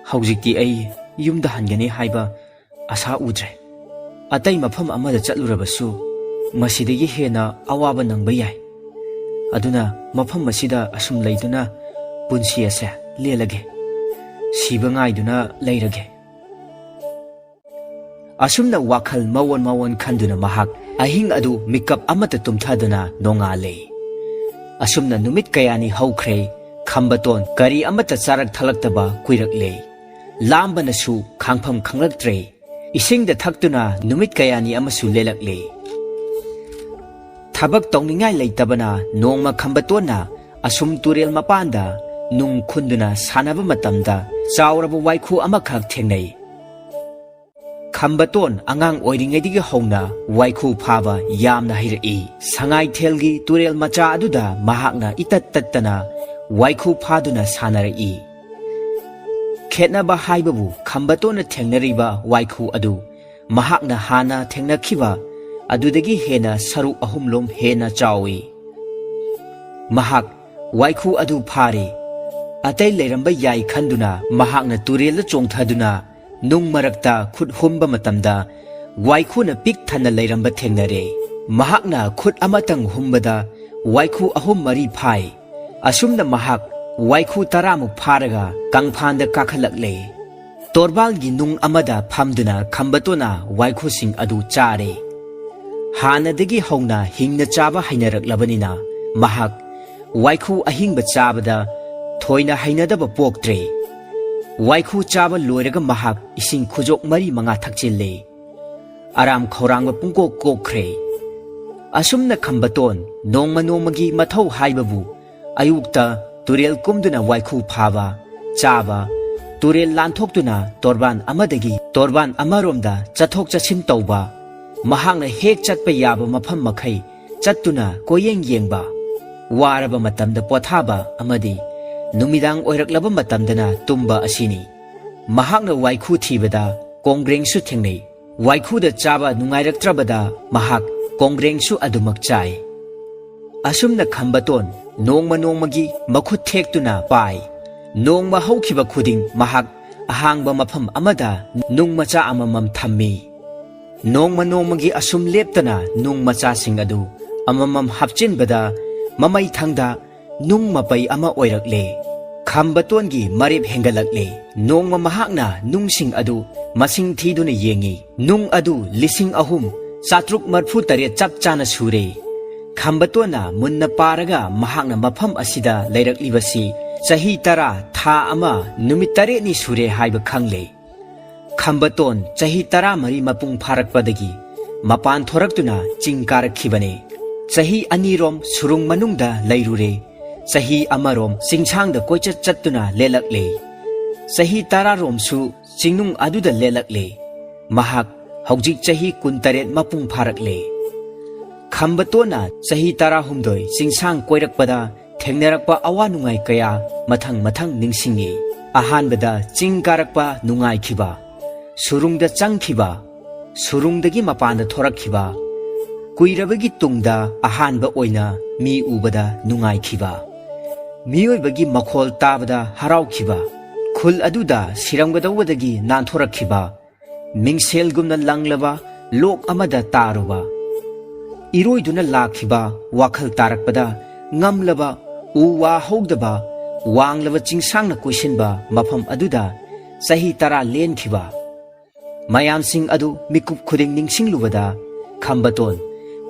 ꯍꯧꯖꯤꯛꯇꯤ ꯑꯩ ꯌꯨꯝꯗ ꯍꯟꯒꯅꯤ ꯍꯥꯏꯕ ꯑꯁꯥ ꯎꯗ꯭ꯔꯦ ꯑꯇꯩ ꯃꯐꯝ ꯑꯃꯗ ꯆꯠꯂꯨꯔꯕꯁꯨ ꯃꯁꯤꯗꯒꯤ ꯍꯦꯟꯅ ꯑꯋꯥꯕ ꯅꯪꯕ ꯌꯥꯏ ꯑꯗꯨꯅ ꯃꯐꯝ ꯑꯁꯤꯗ ꯑꯁꯨꯝ ꯂꯩꯗꯨꯅ ꯄꯨꯟꯁꯤ ꯑꯁꯦ ꯂꯦꯜꯂꯒꯦ ꯁꯤꯕ ꯉꯥꯏꯗꯨꯅ ꯂꯩꯔꯒꯦ ꯑꯁꯨꯝꯅ ꯋꯥꯈꯜ ꯃꯋꯣꯟ ꯈꯟꯗꯨꯅ ꯃꯍꯥꯛ ꯑꯍꯤꯡ ꯑꯗꯨ ꯃꯤꯀꯞ ꯑꯃꯠꯇ ꯇꯨꯝꯊꯗꯨꯅ ꯅꯣꯡꯉꯥꯜꯂꯦ ꯑꯁꯨꯝꯅ ꯅꯨꯃꯤꯠ ꯀꯌꯥꯅꯤ ꯍꯧꯈ꯭ꯔꯦ ꯈꯝꯕꯇꯣꯟ ꯀꯔꯤ ꯑꯃꯠꯇ ꯆꯥꯔꯛ ꯊꯛꯂꯛꯇꯕ ꯀꯨꯏꯔꯛꯂꯦ ꯂꯥꯝꯕꯅꯁꯨ ꯈꯥꯡꯐꯝ ꯈꯪꯂꯛꯇ꯭ꯔꯦ ꯏꯁꯤꯡꯗ ꯊꯛꯇꯨꯅ ꯅꯨꯃꯤꯠ ꯀꯌꯥꯅꯤ ꯑꯃꯁꯨ ꯂꯦꯜꯂꯛꯂꯦ ꯊꯕꯛ ꯇꯧꯅꯤꯡꯉꯥꯏ ꯂꯩꯇꯕꯅ ꯅꯣꯡꯃ ꯈꯝꯕꯇꯣꯟꯅ ꯑꯁꯨꯝ ꯇꯨꯔꯦꯜ ꯃꯄꯥꯟꯗ ꯅꯨꯡ ꯈꯨꯟꯗꯨꯅ ꯁꯥꯟꯅꯕ ꯃꯇꯝꯗ ꯆꯥꯎꯔꯕ ꯋꯥꯏꯈꯨ ꯑꯃꯈꯛ ꯊꯦꯡꯅꯩ ꯈꯝꯕꯇꯣꯟ ꯑꯉꯥꯡ ꯑꯣꯏꯔꯤꯉꯩꯗꯒꯤ ꯍꯧꯅ ꯋꯥꯏꯈꯨ ꯐꯥꯕ ꯌꯥꯝꯅ ꯍꯩꯔꯛꯏ ꯁꯉꯥꯏꯊꯦꯜꯒꯤ ꯇꯨꯔꯦꯜ ꯃꯆꯥ ꯑꯗꯨꯗ ꯃꯍꯥꯛꯅ ꯏꯇꯠ ꯇꯠꯇꯅ ꯋꯥꯏꯈꯨ ꯐꯥꯗꯨꯅ ꯁꯥꯟꯅꯔꯛꯏ ꯈꯦꯠꯅꯕ ꯍꯥꯏꯕꯕꯨ ꯈꯝꯕꯇꯣꯟꯅ ꯊꯦꯡꯅꯔꯤꯕ ꯋꯥꯏꯈꯨ ꯑꯗු ꯃꯍꯥꯛꯅ ꯍꯥꯟꯅ ꯊꯦꯡꯅꯈꯤꯕ ꯑꯗꯨꯗꯒꯤ ꯍꯦꯟꯅ ꯁꯔꯨꯛ 3 ꯍꯦꯟꯅ ꯆꯥꯎꯏ ꯃꯍꯥꯛ ꯋꯥꯏꯈꯨ ꯑꯗꯨ ꯐꯥꯔꯦ ꯑꯇꯩ ꯂꯩꯔꯝꯕ ꯌꯥꯏ ꯈꯟꯗꯨꯅ ꯃꯍꯥꯛꯅ ꯇꯨꯔꯦꯜꯗ ꯆꯣꯡꯊꯗꯨꯅ ꯅꯨꯡ ꯃꯔꯛꯇ ꯈꯨꯠ ꯍꯨꯝꯕ ꯃꯇꯝꯗ ꯋꯥꯏꯈꯨꯅ ꯄꯤꯛ ꯊꯟꯅ ꯂꯩꯔꯝꯕ ꯊꯦꯡꯅꯔꯦ ꯃꯍꯥꯛꯅ ꯈꯨꯠ ꯑꯃꯇꯪ ꯍꯨꯝꯕꯗ ꯋꯥꯏꯈꯨ 3-4 ꯐꯥꯏ ꯑꯁꯨꯝꯅ ꯃꯍꯥꯛ ꯋꯥꯏꯈꯨ 10ꯃꯨꯛ ꯐꯥꯔꯒ ꯀꯪꯐꯥꯟꯗ ꯀꯥꯈꯠꯂꯛꯂꯦ ꯇꯣꯔꯕꯥꯜꯒꯤ ꯅꯨꯡ ꯑꯃꯗ ꯐꯝꯗꯨꯅ ꯈꯝꯕꯇꯣꯟꯅ ꯋꯥꯏꯈꯨꯁꯤꯡ ꯑꯗꯨ ꯆꯥꯔꯦ ꯍꯥꯟꯅꯗꯒꯤ ꯍꯧꯅ ꯍꯤꯡꯅ ꯆꯥꯕ ꯍꯩꯅꯔꯛꯂꯕꯅꯤꯅ ꯃꯍꯥꯛ ꯋꯥꯏꯈꯨ ꯑꯍꯤꯡꯕ ꯆꯥꯕꯗ ꯊꯣꯏꯅ ꯍꯩꯅꯗꯕ ꯄꯣꯛꯇ꯭ꯔꯦ ꯋꯥꯏꯈꯨ ꯆꯥꯕ ꯂꯣꯏꯔꯒ ꯃꯍꯥꯛ ꯏꯁꯤꯡ ꯈꯨꯖꯣꯛ 4-5 ꯊꯛꯆꯤꯜꯂꯦ ꯑꯔꯥꯝ ꯈꯧꯔꯥꯡꯕ ꯄꯨꯡꯀꯣꯛ ꯀꯣꯛꯈ꯭ꯔꯦ ꯑꯁꯨꯝꯅ ꯈꯝꯕꯇꯣꯟ ꯅꯣꯡꯃ ꯅꯣꯡꯃꯒꯤ ꯃꯊꯧ ꯍꯥꯏꯕꯕꯨ ꯑꯌꯨꯛꯇ ꯇꯨꯔꯦꯜ ꯀꯨꯝꯗꯨꯅ ꯋꯥꯏꯈꯨ ꯐꯥꯕ ꯆꯥꯕ ꯇꯨꯔꯦꯜ ꯂꯥꯟꯊꯣꯛꯇꯨꯅ ꯇꯣꯔꯕꯥꯟ ꯑꯃꯗꯒꯤ ꯇꯣꯔꯕꯥꯟ ꯑꯃꯔꯣꯝꯗ ꯆꯠꯊꯣꯛ ꯆꯠꯁꯤꯟ ꯇꯧꯕ ꯃꯍꯥꯛꯅ ꯍꯦꯛ ꯆꯠꯄ ꯌꯥꯕ ꯃꯐꯝ ꯃꯈꯩ ꯆꯠꯇꯨꯅ ꯀꯣꯌꯦꯡ ꯌꯦꯡꯕ ꯋꯥꯔꯕ ꯃꯇꯝꯗ ꯄꯣꯊꯥꯕ ꯑꯃꯗꯤ ꯅꯨꯃꯤꯗꯥꯡ ꯑꯣꯏꯔꯛꯂꯕ ꯃꯇꯝꯗꯅ ꯇꯨꯝꯕ ꯑꯁꯤꯅꯤ ꯃꯍꯥꯛꯅ ꯋꯥꯏꯈꯨ ꯊꯤꯕꯗ ꯀꯣꯡꯒ꯭ꯔꯦꯡꯁꯨ ꯊꯦꯡꯅꯩ ꯋꯥꯏꯈꯨꯗ ꯆꯥꯕ ꯅꯨꯡꯉꯥꯏꯔꯛꯇ꯭ꯔꯕꯗ ꯃꯍꯥꯛ ꯀꯣꯡꯒ꯭ꯔꯦꯡꯁꯨ ꯑꯗꯨꯃꯛ ꯆꯥꯏ ꯑꯁꯨꯝꯅ ꯈꯝꯕꯇꯣꯟ ꯅꯣꯡꯃ ꯅꯣꯡꯃꯒꯤ ꯃꯈꯨꯠ ꯊꯦꯛꯇꯨꯅ ꯄꯥꯏ ꯅꯣꯡꯃ ꯍꯧꯈꯤꯕ ꯈꯨꯗꯤꯡ ꯃꯍꯥꯛ ꯑꯍꯥꯡꯕ ꯃꯐꯝ ꯑꯃꯗ ꯅꯨꯡ ꯃꯆꯥ ꯑꯃꯃꯝ ꯊꯝꯃꯤ ꯅꯣꯡꯃ ꯅꯣꯡꯃꯒꯤ ꯑꯁꯨꯝ ꯂꯦꯞꯇꯅ ꯅꯨꯡ ꯃꯆꯥꯁꯤꯡ ꯑꯗꯨ ꯑꯃꯃꯝ ꯍꯥꯞꯆꯤꯟꯕꯗ ꯃꯃꯩꯊꯪꯗ ꯅꯨꯡ ꯃꯄꯩ ꯑꯃ ꯑꯣꯏꯔꯛꯂꯦ ꯈꯝꯕꯇꯣꯟꯒꯤ ꯃꯔꯦꯞ ꯍꯦꯟꯒꯠꯂꯛꯂꯦ ꯅꯣꯡꯃ ꯃꯍꯥꯛꯅ ꯅꯨꯡꯁꯤꯡ ꯑꯗꯨ ꯃꯁꯤꯡ ꯊꯤꯗꯨꯅ ꯌꯦꯡꯉꯤ ꯅꯨꯡ ꯑꯗꯨ 3,338 ꯆꯞ ꯆꯥꯅ ꯁꯨꯔꯦ ꯈꯝꯕꯇꯣꯟꯅ ꯃꯨꯟꯅ ꯄꯥꯔꯒ ꯃꯍꯥꯛꯅ ꯃꯐꯝ ꯑꯁꯤꯗ ꯂꯩꯔꯛꯂꯤꯕꯁꯤ ꯆꯍꯤ 10 ꯊꯥ 1 ꯅꯨꯃꯤꯠ 8ꯅꯤ ꯁꯨꯔꯦ ꯍꯥꯏꯕ ꯈꯪꯂꯦ ꯈꯝꯕꯇꯣꯟ ꯆꯍꯤ 14 ꯃꯄꯨꯡ ꯐꯥꯔꯛꯄꯗꯒꯤ ꯃꯄꯥꯟ ꯊꯣꯔꯛꯇꯨꯅ ꯆꯤꯡ ꯀꯥꯔꯛꯈꯤꯕꯅꯤ ꯆꯍꯤ 2ꯔꯣꯝ ꯁꯨꯔꯨꯡ ꯃꯅꯨꯡꯗ ꯂꯩꯔꯨꯔꯦ ꯆꯍꯤ 1ꯔꯣꯝ ꯆꯤꯡꯁꯥꯡꯗ ꯀꯣꯏꯆꯠ ꯆꯠꯇꯨꯅ ꯂꯦꯜꯂꯛꯂꯦ ꯆꯍꯤ 10ꯔꯣꯝꯁꯨ ꯆꯤꯡꯅꯨꯡ ꯑꯗꯨꯗ ꯂꯦꯜꯂꯛꯂꯦ ꯃꯍꯥꯛ ꯍꯧꯖꯤꯛ ꯆꯍꯤ 18 ꯃꯄꯨꯡ ꯐꯥꯔꯛꯂꯦ ꯈꯝꯕꯇꯣꯟꯅ ꯆꯍꯤ 18 ꯆꯤꯡꯁꯥꯡ ꯀꯣꯏꯔꯛꯄꯗ ꯊꯦꯡꯅꯔꯛꯄ ꯑꯋꯥ ꯅꯨꯡꯉꯥꯏ ꯀꯌꯥ ꯃꯊꯪ ꯃꯊꯪ ꯅꯤꯡꯁꯤꯡꯉꯤ ꯑꯍꯥꯟꯕꯗ ꯆꯤꯡ ꯀꯥꯔꯛꯄ ꯅꯨꯡꯉꯥꯏꯈꯤꯕ ꯁꯨꯔꯨꯡꯗ ꯆꯪꯈꯤꯕ ꯁꯨꯔꯨꯡꯗꯒꯤ ꯃꯄꯥꯟꯗ ꯊꯣꯔꯛꯈꯤꯕ ꯀꯨꯏꯔꯕꯒꯤ ꯇꯨꯡꯗ ꯑꯍꯥꯟꯕ ꯑꯣꯏꯅ ꯃꯤ ꯎꯕꯗ ꯅꯨꯡꯉꯥꯏꯈꯤꯕ ꯃꯤꯑꯣꯏꯕꯒꯤ ꯃꯈꯣꯜ ꯇꯥꯕꯗ ꯍꯔꯥꯎꯈꯤꯕ ꯈꯨꯜ ꯑꯗꯨꯗ ꯁꯤꯔꯝꯒꯗꯧꯕꯗꯒꯤ ꯅꯥꯟꯊꯣꯔꯛꯈꯤꯕ ꯃꯤꯡꯁꯦꯜꯒꯨꯝꯅ ꯂꯪꯂꯕ ꯂꯣꯛ ꯑꯃꯗ ꯇꯥꯔꯨꯕ ꯏꯔꯣꯏꯗꯨꯅ ꯂꯥꯛꯈꯤꯕ ꯋꯥꯈꯜ ꯇꯥꯔꯛꯄꯗ ꯉꯝꯂꯕ ꯎ ꯋꯥ ꯍꯧꯗꯕ ꯋꯥꯡꯂꯕ ꯆꯤꯡꯁꯥꯡꯅ ꯀꯣꯏꯁꯤꯟꯕ ꯃꯐꯝ ꯑꯗꯨꯗ ꯆꯍꯤ 10 ꯂꯦꯟꯈꯤꯕ ꯃꯌꯥꯝꯁꯤꯡ ꯑꯗꯨ ꯃꯤꯀꯨꯞ ꯈꯨꯗꯤꯡ ꯅꯤꯡꯁꯤꯡꯂꯨꯕꯗ ꯈꯝꯕꯇꯣꯟ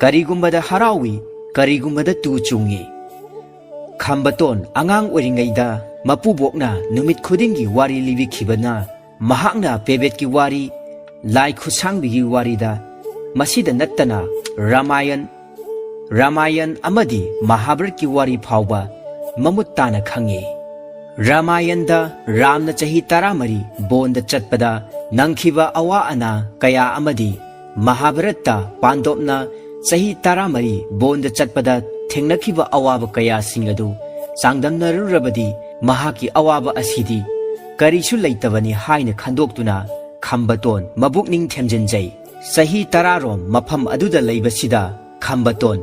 ꯀꯔꯤꯒꯨꯝꯕꯗ ꯍꯔꯥꯎꯏ ꯀꯔꯤꯒꯨꯝꯕꯗ ꯇꯨ ꯆꯨꯡꯏ ꯈꯝꯕꯇꯣꯟ ꯑꯉꯥꯡ ꯑꯣꯏꯔꯤꯉꯩꯗ ꯃꯄꯨꯕꯣꯛꯅ ꯅꯨꯃꯤꯠ ꯈꯨꯗꯤꯡꯒꯤ ꯋꯥꯔꯤ ꯂꯤꯕꯤꯈꯤꯕꯅ ꯃꯍꯥꯛꯅ ꯄꯦꯕꯦꯠꯀꯤ ꯋꯥꯔꯤ ꯂꯥꯏ ꯈꯨꯠꯁꯥꯡꯕꯤꯒꯤ ꯋꯥꯔꯤꯗ ꯃꯁꯤꯗ ꯅꯠꯇꯅ ꯔꯥꯃꯥꯌꯟ ꯑꯃꯗꯤ ꯃꯍꯥꯚꯥꯔꯠꯀꯤ ꯋꯥꯔꯤ ꯐꯥꯎꯕ ꯃꯃꯨꯠ ꯇꯥꯅ ꯈꯪꯉꯤ ꯔꯥꯃꯥꯌꯟꯗ ꯔꯥꯝꯅ ꯆꯍꯤ 14 ꯕꯣꯟꯗ ꯆꯠꯄꯗ ꯅꯪꯈꯤꯕ ꯑꯋꯥ ꯑꯅꯥ ꯀꯌꯥ ꯑꯃꯗꯤ ꯃꯍꯥꯚꯥꯔꯠꯇ ꯄꯥꯟꯗꯣꯞꯅ ꯆꯍꯤ 14 ꯕꯣꯟꯗ ꯆꯠꯄꯗ ꯊꯦꯡꯅꯈꯤꯕ ꯑꯋꯥꯕ ꯀꯌꯥꯁꯤꯡ ꯑꯗꯨ ꯆꯥꯡꯗꯝꯅꯔꯨꯔꯕꯗꯤ ꯃꯍꯥꯛꯀꯤ ꯑꯋꯥꯕ ꯑꯁꯤꯗꯤ ꯀꯔꯤꯁꯨ ꯂꯩꯇꯕꯅꯤ ꯍꯥꯏꯅ ꯈꯟꯗꯣꯛꯇꯨꯅ ꯈꯝꯕꯇꯣꯟ ꯃꯕꯨꯛꯅꯤꯡ ꯊꯦꯝꯖꯤꯟꯖꯩ ꯆꯍꯤ 10ꯔꯣꯝ ꯃꯐꯝ ꯑꯗꯨꯗ ꯂꯩꯕꯁꯤꯗ ꯈꯝꯕꯇꯣꯟ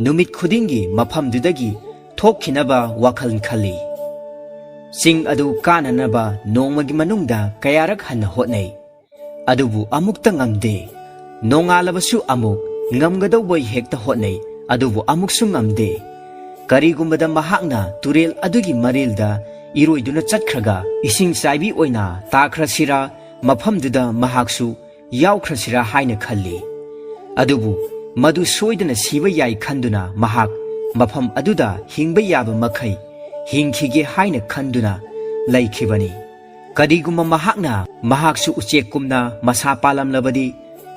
ꯅꯨꯃꯤꯠ ꯈꯨꯗꯤꯡꯒꯤ ꯃꯐꯝꯗꯨꯗꯒꯤ ꯊꯣꯛꯈꯤꯅꯕ ꯋꯥꯈꯜ ꯈꯜꯂꯤ ꯆꯤꯡ ꯑꯗꯨ ꯀꯥꯅꯅꯕ ꯅꯣꯡꯃꯒꯤ ꯃꯅꯨꯡꯗ ꯀꯌꯥꯔꯛ ꯍꯟꯅ ꯍꯣꯠꯅꯩ ꯑꯗꯨꯕꯨ ꯑꯃꯨꯛꯇ ꯉꯝꯗꯦ ꯅꯣꯡꯉꯥꯜꯂꯕꯁꯨ ꯑꯃꯨꯛ ꯉꯝꯒꯗꯧꯕꯩ ꯍꯦꯛꯇ ꯍꯣꯠꯅꯩ ꯑꯗꯨꯕꯨ ꯑꯃꯨꯛꯁꯨ ꯉꯝꯗꯦ ꯀꯔꯤꯒꯨꯝꯕꯗ ꯃꯍꯥꯛꯅ ꯇꯨꯔꯦꯜ ꯑꯗꯨꯒꯤ ꯃꯔꯤꯜꯗ ꯏꯔꯣꯏꯗꯨꯅ ꯆꯠꯈ꯭ꯔꯒ ꯏꯁꯤꯡ ꯆꯥꯏꯕꯤ ꯑꯣꯏꯅ ꯇꯥꯈ꯭ꯔꯁꯤꯔꯥ ꯃꯐꯝꯗꯨꯗ ꯃꯍꯥꯛꯁꯨ ꯌꯥꯎꯈ꯭ꯔꯁꯤꯔꯥ ꯍꯥꯏꯅ ꯈꯜꯂꯤ ꯑꯗꯨꯕꯨ ꯃꯗꯨ ꯁꯣꯏꯗꯅ ꯁꯤꯕ ꯌꯥꯏ ꯈꯟꯗꯨꯅ ꯃꯍꯥꯛ ꯃꯐꯝ ꯑꯗꯨꯗ ꯍꯤꯡꯕ ꯌꯥꯕ ꯃꯈꯩ ꯍꯤꯡꯈꯤꯒꯦ ꯍꯥꯏꯅ ꯈꯟꯗꯨꯅ ꯂꯩꯈꯤꯕꯅꯤ ꯀꯔꯤꯒꯨꯝꯕ ꯃꯍꯥꯛꯁꯨ ꯎꯆꯦꯛꯀꯨꯝꯅ ꯃꯁꯥ ꯄꯥꯜꯂꯝꯂꯕꯗꯤ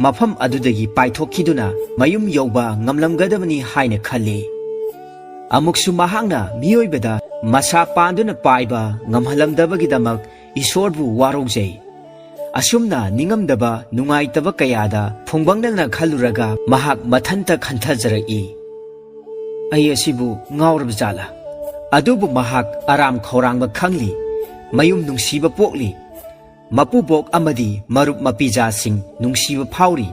ꯃꯐꯝ ꯑꯗꯨꯗꯒꯤ ꯄꯥꯏꯊꯣꯛꯈꯤꯗꯨꯅ ꯃꯌꯨꯝ ꯌꯧꯕ ꯉꯝꯂꯝꯒꯗꯕꯅꯤ ꯍꯥꯏꯅ ꯈꯜꯂꯤ ꯑꯃꯨꯛꯁꯨ ꯃꯍꯥꯛꯅ ꯃꯤꯑꯣꯏꯕꯗ ꯃꯁꯥ ꯄꯥꯟꯗꯨꯅ ꯄꯥꯏꯕ ꯉꯝꯍꯜꯂꯝꯗꯕꯒꯤꯗꯃꯛ ꯏꯁꯣꯔꯕꯨ ꯋꯥꯔꯧꯖꯩ ꯑꯁꯨꯝꯅ ꯅꯤꯡꯉꯝꯗꯕ ꯅꯨꯡꯉꯥꯏꯇꯕ ꯀꯌꯥꯗ ꯐꯨꯡꯕꯪꯅꯅ ꯈꯜꯂꯨꯔꯒ ꯃꯍꯥꯛ ꯃꯊꯟꯇ ꯈꯟꯊꯖꯔꯛꯏ ꯑꯩ ꯑꯁꯤꯕꯨ ꯉꯥꯎꯔꯕ ꯖꯥꯠꯂꯥ ꯑꯗꯨꯕꯨ ꯃꯍꯥꯛ ꯑꯔꯥꯝ ꯈꯧꯔꯥꯡꯕ ꯈꯪꯂꯤ ꯃꯌꯨꯝ ꯅꯨꯡꯁꯤꯕ ꯄꯣꯛꯂꯤ ꯃꯄꯨꯕꯣꯛ ꯑꯃꯗꯤ ꯃꯔꯨꯞ ꯃꯄꯤꯖꯥꯁꯤꯡ ꯅꯨꯡꯁꯤꯕ ꯐꯥꯎꯔꯤ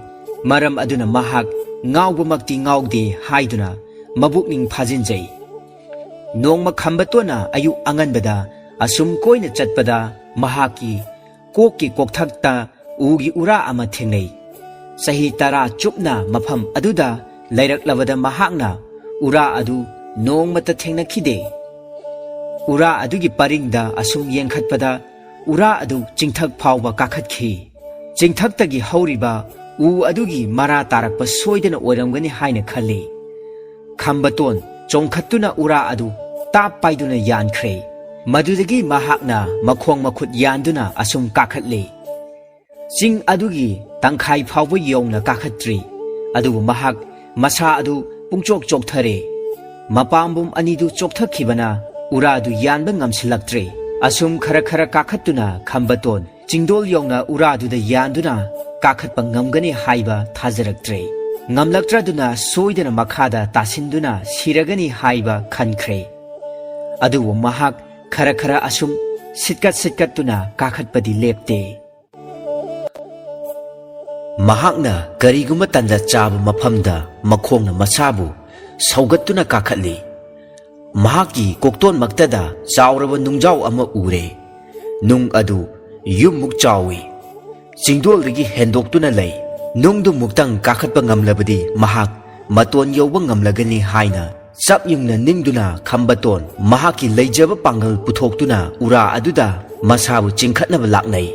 ꯃꯔꯝ ꯑꯗꯨꯅ ꯃꯍꯥꯛ ꯉꯥꯎꯕꯃꯛꯇꯤ ꯉꯥꯎꯗꯦ ꯍꯥꯏꯗꯨꯅ ꯃꯕꯨꯛꯅꯤꯡ ꯐꯥꯖꯤꯟꯖꯩ Nongma Khambatona ayu anganbada asum koina chatpada mahaki kokki kokthakta ugi ura ama thengnei. Sahi tara chupna mafam aduda lairaklavada mahakna ura adu nongmata thengnakhide. Ura adugi paringda asum yengkhatpada ura adu chingthak phawba kakhatkhi. Chingthaktagi hauriba u adugi mara tarakpa soidana oiramgani haina khalli. Khambaton chongkhattuna ura adu tap paiduna yankhre. Madudagi mahakna makhong makhut yanduna asum kakhatli. Ching adugi tangkhai phawba yongna kakhatri. Adubu mahak masa adu pungchok chokthare. Mapambum anidu chokthakibana ura adu yanba ngamsilaktre. Asum khara khara kakhattuna Khambaton Chingdol yongna ura adu da yanduna kakhatpa ngamgani haiba thajaraktre. Ngamlaktraduna soidana makhada tasinduna siragani haiba khankre. Adubu mahak khara khara asum sitkat tuna kakhatpadi lepte. Mahakna kariguma tanda chaba maphamda makhongna masabu saugattuna kakhatli. Mahaki kokton maktada chauraba nungjau ama ure. Nung adu yumuk chawi. Chingdol rigi hendoktuna lay. Nungdu muktang kakhatpa ngamlabadi mahak maton yawba ngamlagani haina. Sap yungna ningduna Khambaton mahaki leijaba pangal puthoktuna ura aduda masabu chingkhatnaba laknai.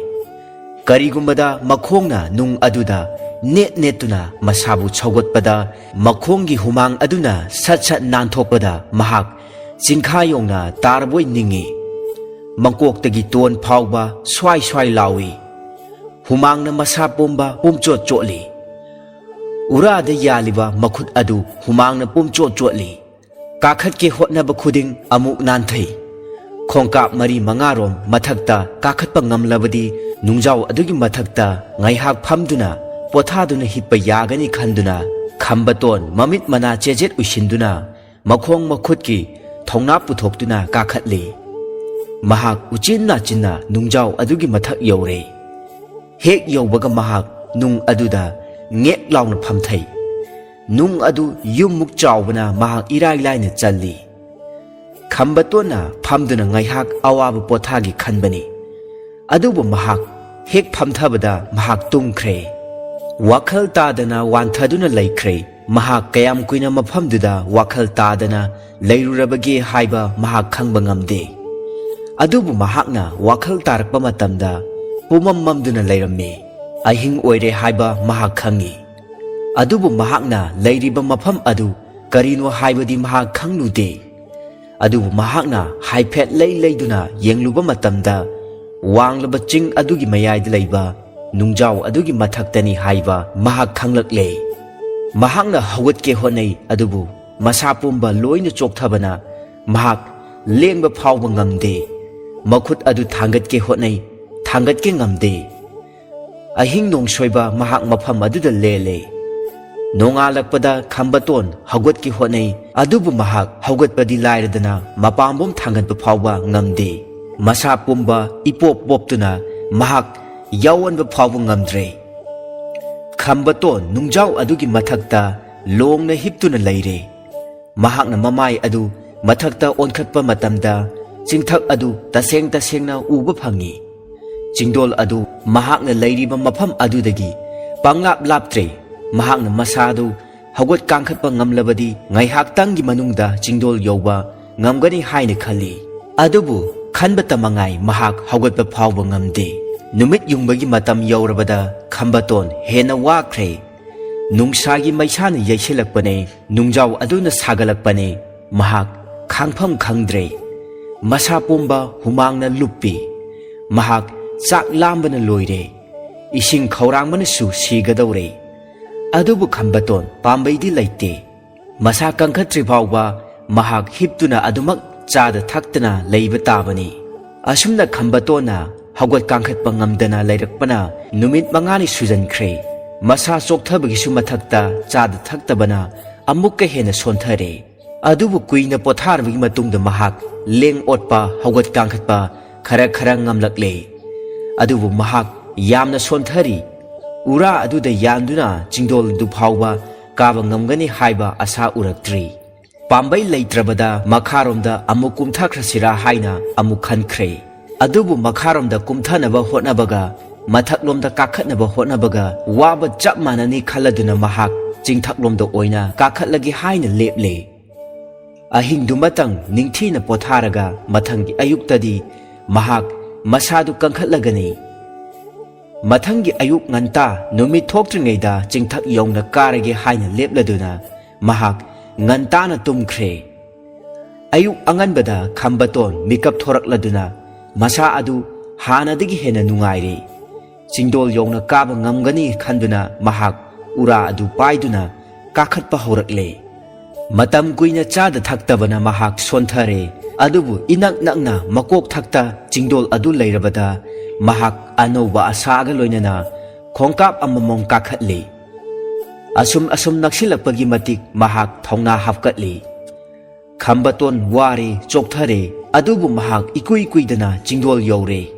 Karigumbada makhongna nung aduda net tuna masabu chawgatpada makhongi humang aduna sat nanthokpada mahak chingkhayongna tarboi ningi. Mangkoktagi ton phawba swai lawi. Humangna masa pomba pomchot chotli. Ura da yaliba makhut adu humangna pomchot chotli. Kakhat ke hotnaba khuding amuk nanthai. Khongkap mari mangarom mathakta kakhatpa ngamlabadi nungjau adugi mathakta ngaihak phamduna pothaduna hitpa yagani khanduna Khambaton mamit mana chejet usinduna makhong makhutki thongna puthoktuna kakhatli. Mahak uchinna chinna nungjau adugi mathak yore. Hek yawbaga mahak nung aduda ngek launa phamthai. Nung adu yumuk chawbana mahak irai laina challi. Khambatona phamduna ngaihak awaba pothagi khanbani. Adubu mahak hek phamthabada mahak tungkhre. Wakhal tadana wanthaduna laikhre. Mahak kayam kuina maphamduda wakhal tadana lairurabage haiba mahak khangba ngamde. Adubu mahakna wakhal tarakpa matamda pumam mamduna lairamme. Ahing oire haiba mahak khangi. Adubu mahakna lairiba mafam adu karino haibadi mahak khanglude. Adubu mahakna haiphet leiduna yengluba matamda wanglaba ching adugi mayayda leiba nungjau adugi mathaktani haiba mahak khanglakle. Mahakna hawatke honai adubu masapumba loina chokthabana mahak lengba phawba ngamde. Makhut adu thangatke honai thangatke ngamde. Ahing nongsoiba mahak mafam aduda lele. Nongalakpada Khambaton hawatke honai adubu mahak hawgatpadi lairadana mapambom thangatpa phawba ngamde. Masapumba ipop poptuna mahak yawanba phawba ngamdre. Khambaton nungjau adugi mathakta longna hiptuna leire. Mahakna mamai adu mathakta onkhatpa matamda chingthak adu tasengna uba phangi. Chingdol adu mahakna leiriba mafam adudagi panglap laptre. Mahakna masadu hawgat kangkhatpa ngamlabadi ngaihaktangi manungda chingdol yawba ngamgani haina khalli. Adubu khanbata mangai mahak hawgatpa phawba ngamde. Numit yungbagi matam yawrabada Khambaton hena wakre. Nungsagi maisana yaisilakpane nungjau aduna sagalakpane mahak khangpham khangdre. Masapumba humangna lupi. Mahak chak lambana loire. Ising khaurangmana su sigadawre. Adubu Khambaton pambaidi laite. Masa kangkhatri phawba mahak hiptuna adumak chada thaktana leiba tabani. Asumna Khambatona hawgat kangkhatpa ngamdana lairakpana numit mangani sujankhre. Masa chokthabagisu mathakta chada thaktabana amukka hena sonthare. Adubu kuina potharabagi matungda mahak leng otpa hawgat kangkhatpa khara ngamlakle. Adubu mahak yamna sonthari. Ura aduda yanduna chingdol du phawba kaba ngamgani haiba asa uraktri. Pambai leitrabada makharomda amuk kumthakrasira haina amuk khankhre adubu makharomda kumthanaba hotnabaga mathaklomda kakhatnaba hotnabaga waba chap manani khaladuna mahak chingthaklomda oina kakhatlagi haina leple ahingdu matang ningthina potharaga mathangi ayuktadi mahak masadu kankhatlagani mathangi ayuk nganta numit thoktringaida chingthak yongna karage haina lepladuna mahak ngantana tumkhre ayuk anganbada khambaton mikap thorakladuna masa adu hanadagi hena nungaire chingdol yongna kaba ngamgani khanduna mahak ura adu paiduna kakhatpa horakle matam kuina chada thaktabana mahak sonthare adubu inak nakna makok thakta chingdol adu leirabada mahak anoba asaga loinana khongkap amamong kakhatle asum naksilakpagi matik mahak thongna hapkatli khambaton ware chokthare adubu mahak ikui kuidana chingdol yore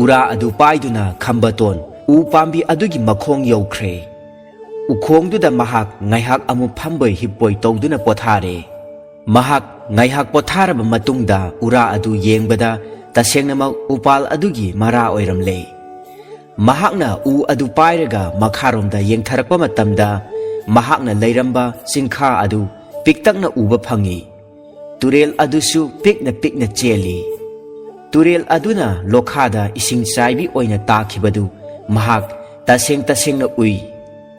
ura adu paiduna khambaton u pambi adugi makhong yaukhre ukhongduda mahak ngaihak amu phamboi hippoi tawduna pothare mahak ngaihak potharaba matungda ura adu yengbada tasengnamak upal adugi mara oiramle mahakna u adu pairaga makharomda yengtharakpa matamda mahakna leiramba singkha adu piktakna uba phangi turel adusu pikna cheli turel aduna lokhada ising saibi oina takhibadu mahak tasengna ui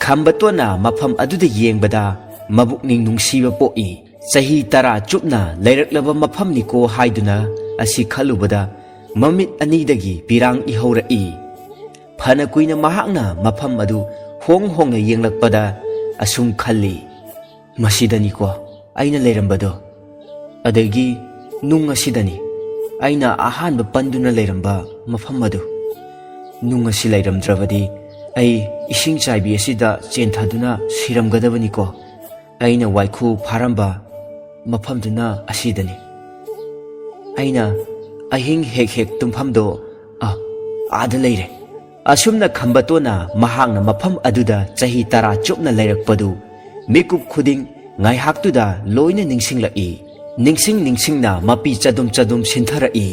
khambatona mafam aduda yengbada mabukning nungsiba poi sahi tara chupna leiraklaba mafam niko haiduna asi khalubada mamit anidagi pirang ihaurai phana kuina mahakna mafam adu hongna yenglakpada asum khalli masidani ko aina leirambado adagi nung asidani aina ahanba panduna leiramba mafam adu nung asi leiramdrabadi ai ising chaibi asida chenthaduna siramgadabani ko aina waikhu pharamba mafamduna asidani aina ahing hek tumphamdo ada leire asumna khambatona mahangna mafam aduda chahi tara chupna leirakpadu mikup khuding ngaihaktuda loina ningsinglai ningsingna mapi chadum sintharai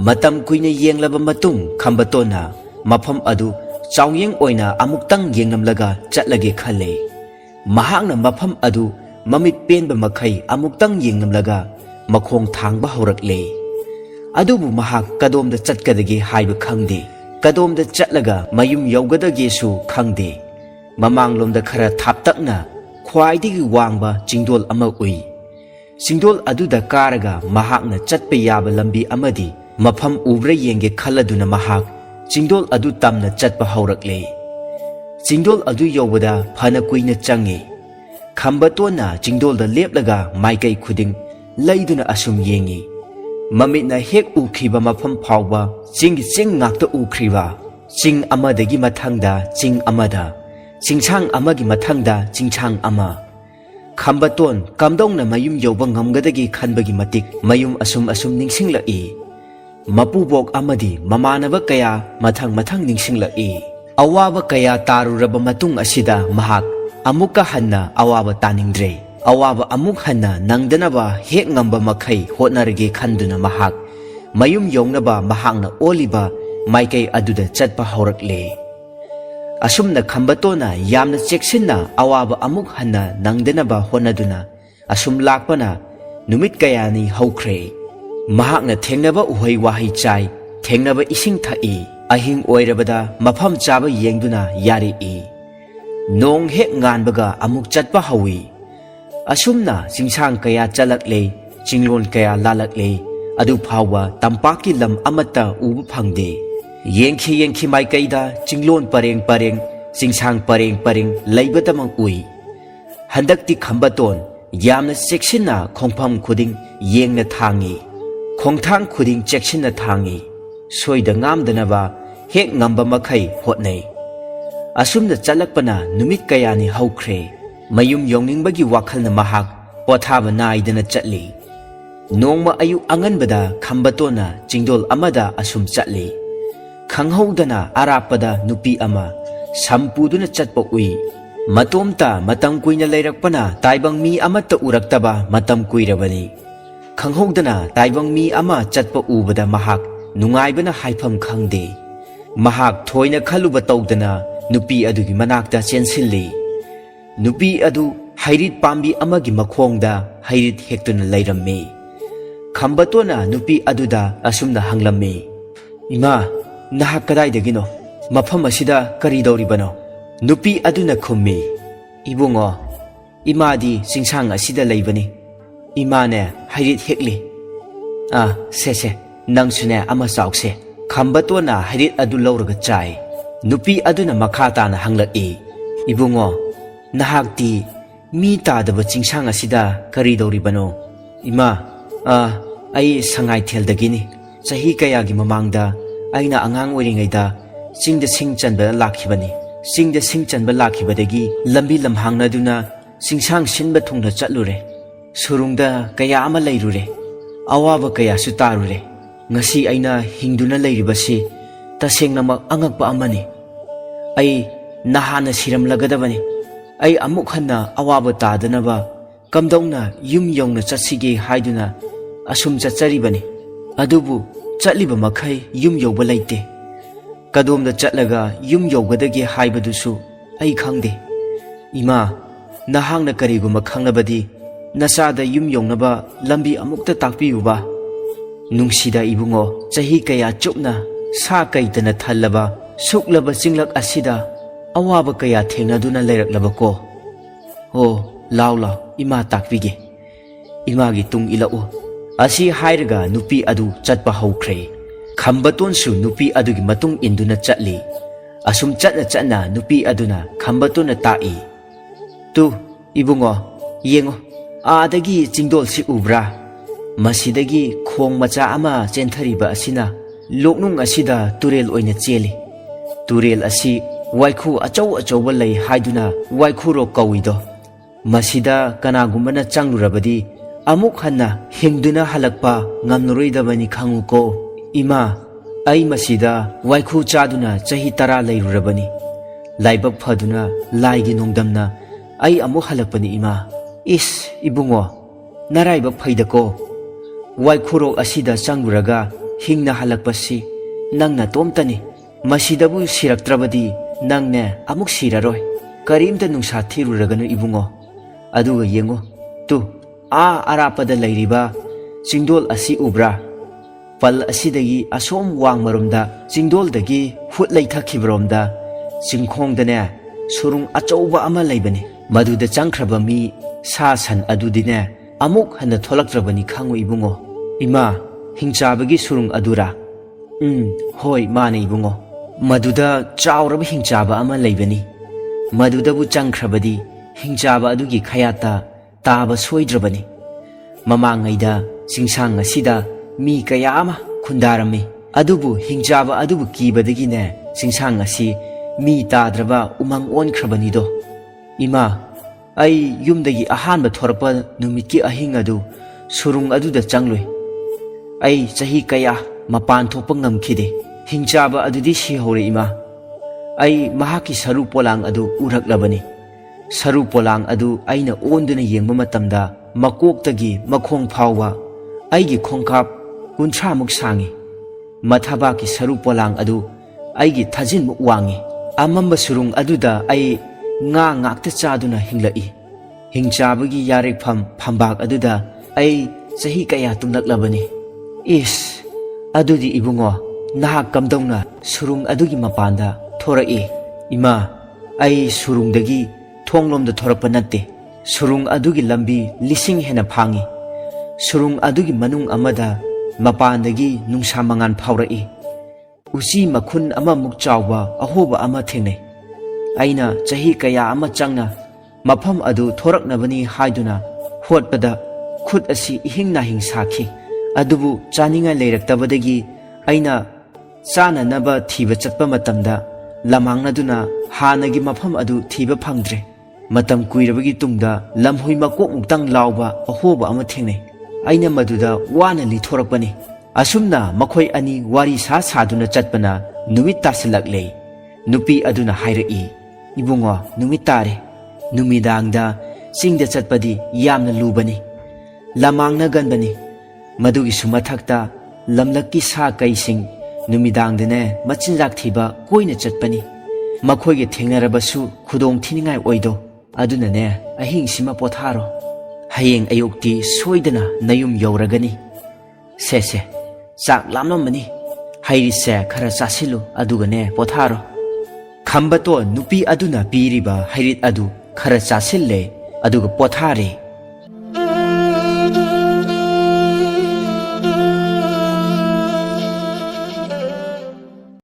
matam kuina yenglaba matung khambatona mafam adu chawyeng oina amuktang yengnamlaga chatlage khale mahangna mafam adu mamit penba makhai amuktang yengnamlaga makhong thangba horakle adubu mahak kadomda chatkadagi haiba khangde kadomda chatlaga mayum yaugadage su khangde mamanglomda khara thaptakna khwaidigi wangba chingdol ama ui chingdol aduda karaga mahakna chatpa yaba lambi amadi mafam ubra yenge khaladuna mahak chingdol adu tamna chatpa haurakle chingdol adu yobada phana kuina changi khambatona chingdolda leplaga maikai khuding leiduna asum yengi mamitna hek ukhiba mafam phawba ching ngakta ukhiba ching amadagi mathangda ching amada chingchang amagi mathangda chingchang ama khambaton kamdongna mayum yoba ngamgadagi khanbagi matik mayum asum ningsinglai mapubok amadi mamanaba kaya mathang ningsinglai awaba kaya taruraba matung asida mahak amuka hanna awaba taningdre awaba amuk hanna nangdanaba hek ngamba makhai hotnarage khanduna mahak mayum yongnaba mahakna oliba maikai aduda chatpa haurakle asumna khambatona yamna cheksinna awaba amuk hanna nangdanaba honaduna asum lakpana numit kayani haukhre mahakna thengnaba uhai wahai chai thengnaba ising thai ahing oirabada mafam chaba yengduna yari nong hek nganbaga amuk chatpa hawi asumna singsang kaya chalakle chinglon kaya lalakle adu phawa tampaki lam amata ubu phangde yengki maikaida chinglon pareng singsang pareng leibadamang ui handakti khambaton yamna cheksinna khongpham khuding yengna thangi khongthang khuding cheksinna thangi soida ngamdanaba hek ngamba makhai hotnei asumna chalakpana numit kayani haukhre mayum yongningbagi wakhalna mahak pothaba naidana chatli nongma ayu anganbada khambatona chingdol amada asum chatli khanghaudana arapada nupi ama sampuduna chatpa ui Matomta matam kuina leirakpana taibang mi amata uraktaba matam kuirabani. Khanghodana taibang mi ama chatpa ubada mahak nungaibana haifam khangde. Mahak thoina khaluba tawdana nupi adugi manakta chensilli. Nupi adu hairit pambi amagi makhongda hairit hektuna leirammi. Khambatona nupi aduda asumna hanglammi. Ima, nahak kadaidagino? Mafam asida kari dawribano? Nupi aduna khummi. Ibungo, imadi singsang asida leibani. Imane hairit hekli. Se, nangsune ama saukse. Khambatona hairit adu lawraga chai. Nupi aduna makhatana hanglaki. Ibungo, nahakti mi tadaba singsang asida kari dawribano? Ima, ai sangai theldagini. Sahi kayagi mamangda aina angang oiringayda singda singchanba lakhibani. Singda singchanba lakhibadagi lambi lamhangnaduna singsang sinba thungna chatlure. Surungda kaya ama leirure. Awaba kaya su tarure. Ngasi aina hingduna leiribasi tasengnamak angakpa amani. Ai nahana siramlagadabani. Ai amuk hanna awaba tadanaba kamdongna yum yongna chatsige haiduna asum chatcharibani. Adubu chatliba makhai yum yoba leite. Kadomda chatlaga yum yogadagi haibadusu ai khangde. Ima, nahangna kariguma khangnabadi nasada yum yongnaba lambi amukta takpiyuba. Nungsida ibungo chahi kaya chupna sa kaitana thallaba suklaba singlak asida awaba kaya thengnaduna leiraklaba ko. Lao ima takpige. Imagi tung ilau. Asi hairaga nupi adu chatpa haukhre. Khambatonsu nupi adugi matung induna chatli. Asum chatna nupi aduna khambatona tai. Tu, ibungo, yengo, adagi jingdol si ubra. Masidagi khong macha ama chenthariba asina loknung asida turel oina cheli. Turel asi waikhu achau lei haiduna waikhu ro kawido. Masida kanagumana changlurabadi amuk hanna hingduna halakpa ngamnuroidabani khanguko. Ima, ai masida waikhu chaduna chahi tara leirurabani. Laibak phaduna laigi nongdamna ai amuk halakpani ima. Ibungo, naraibak phaidako. Waikhu asida changluraga hingna halakpasi nangna tomtani. Masidabu siraktrabadi nangne amuk siraroi. Karimta nungsa thiruraganu ibungo. Aduga yengo, tu arapada leiriba jingdol asi ubra. Pal asidagi asom wang marumda jingdol dagi hut leithakhibromda jingkhongdane surung achauba ama leibani. Maduda changkhraba mi sa san adudine amuk hana tholaktrabani khangu ibungo. Ima, hingchabagi surung adura? Hoi mane ibungo. Maduda chauraba hingchaba ama leibani. Madudabu changkhrabadi hingchaba adugi khayata taba soidrabani. Mamangayda singsang asida mi kaya ama khundarami. Adubu hingchaba adubu kibadagine singsang asi mi tadraba umang onkhrabanido. Ima, ai yumdagi ahanba thorpa numitki ahing adu surung aduda changloi. Ai chahi kaya mapan thokpa ngamkhide. Hingchaba adudi sihore ima. Ai mahaki saru polang adu uraklabani. Saru polang adu aina onduna yengba matamda makoktagi makhong phawwa aigi khongkap 30 muk sangi. Mathabaki saru polang adu aigi thajin muk wangi. Amamba surung aduda ai ngakta chaduna hinglai. Hingchabagi yarekpham phambak aduda ai chahi kaya tumlaklabani. Adudi ibungo, nahak kamdongna surung adugi mapanda thorai. Ima, ai surungdagi thonglomda thorapa natte. Surung adugi lambi lising hena phangi. Surung adugi manung amada mapandagi nungsa mangan phaurai. Usi makhun ama muk chawba ahoba ama thengnai. Aina chahi kaya ama changna mafam adu thoraknabani haiduna hotpada khut asi ihingna hingsakhi. Adubu chaninga leiraktabadagi aina chana naba thiba chatpa matamda lamhangnaduna hanagi mafam adu thiba phangdre. Matam kuirabagi tungda lamhui makok muktang lawba ahoba ama thengnai. Aina maduda wana lithorakpani. Asumna makhoi ani wari saduna chatpana numit tasilak lei. Nupi aduna hairai. Ibungo numit tare. ꯅꯨꯃꯤꯗꯥꯡꯗ ꯆꯤꯡꯗ ꯆꯠꯄꯗꯤ ꯌꯥꯝꯅ ꯂꯨꯕꯅꯤ, ꯂꯝꯃꯥꯡꯅꯒꯟꯕꯅꯤ꯫ ꯃꯗꯨꯒꯤꯁꯨ ꯃꯊꯛꯇ ꯂꯝꯂꯛꯀꯤ ꯁꯥ ꯀꯩꯁꯤꯡ ꯅꯨꯃꯤꯗꯥꯡꯗꯅꯦ ꯃꯆꯤꯟꯖꯥꯛ ꯊꯤꯕ ꯀꯣꯏꯅ ꯆꯠꯄꯅꯤ꯫ ꯃꯈꯣꯏꯒ ꯊꯦꯡꯅꯔꯕꯁꯨ ꯈꯨꯗꯣꯡ ꯊꯤꯅꯤꯡꯉꯥꯏ ꯑꯣꯏꯗꯣ꯫ ꯑꯗꯨꯅꯅꯦ ꯑꯍꯤꯡꯁꯤꯃ ꯄꯣꯊꯥꯔꯣ, ꯍꯌꯦꯡ ꯑꯌꯨꯛꯇꯤ ꯁꯣꯏꯗꯅ ꯅꯌꯨꯝ ꯌꯧꯔꯒꯅꯤ꯫ ꯁꯦ ꯆꯥꯛ ꯂꯥꯝꯂꯝꯃꯅꯤ, ꯍꯩꯔꯤꯠꯁꯦ ꯈꯔ ꯆꯥꯁꯤꯜꯂꯨ ꯑꯗꯨꯒꯅꯦ ꯄꯣꯊꯥꯔꯣ꯫ ꯈꯝꯕꯇꯣꯟ ꯅꯨꯄꯤ ꯑꯗꯨꯅ ꯄꯤꯔꯤꯕ ꯍꯩꯔꯤꯠ ꯑꯗꯨ ꯈꯔ ꯆꯥꯁꯤꯜꯂꯦ ꯑꯗꯨꯒ ꯄꯣꯊꯥꯔꯦ꯫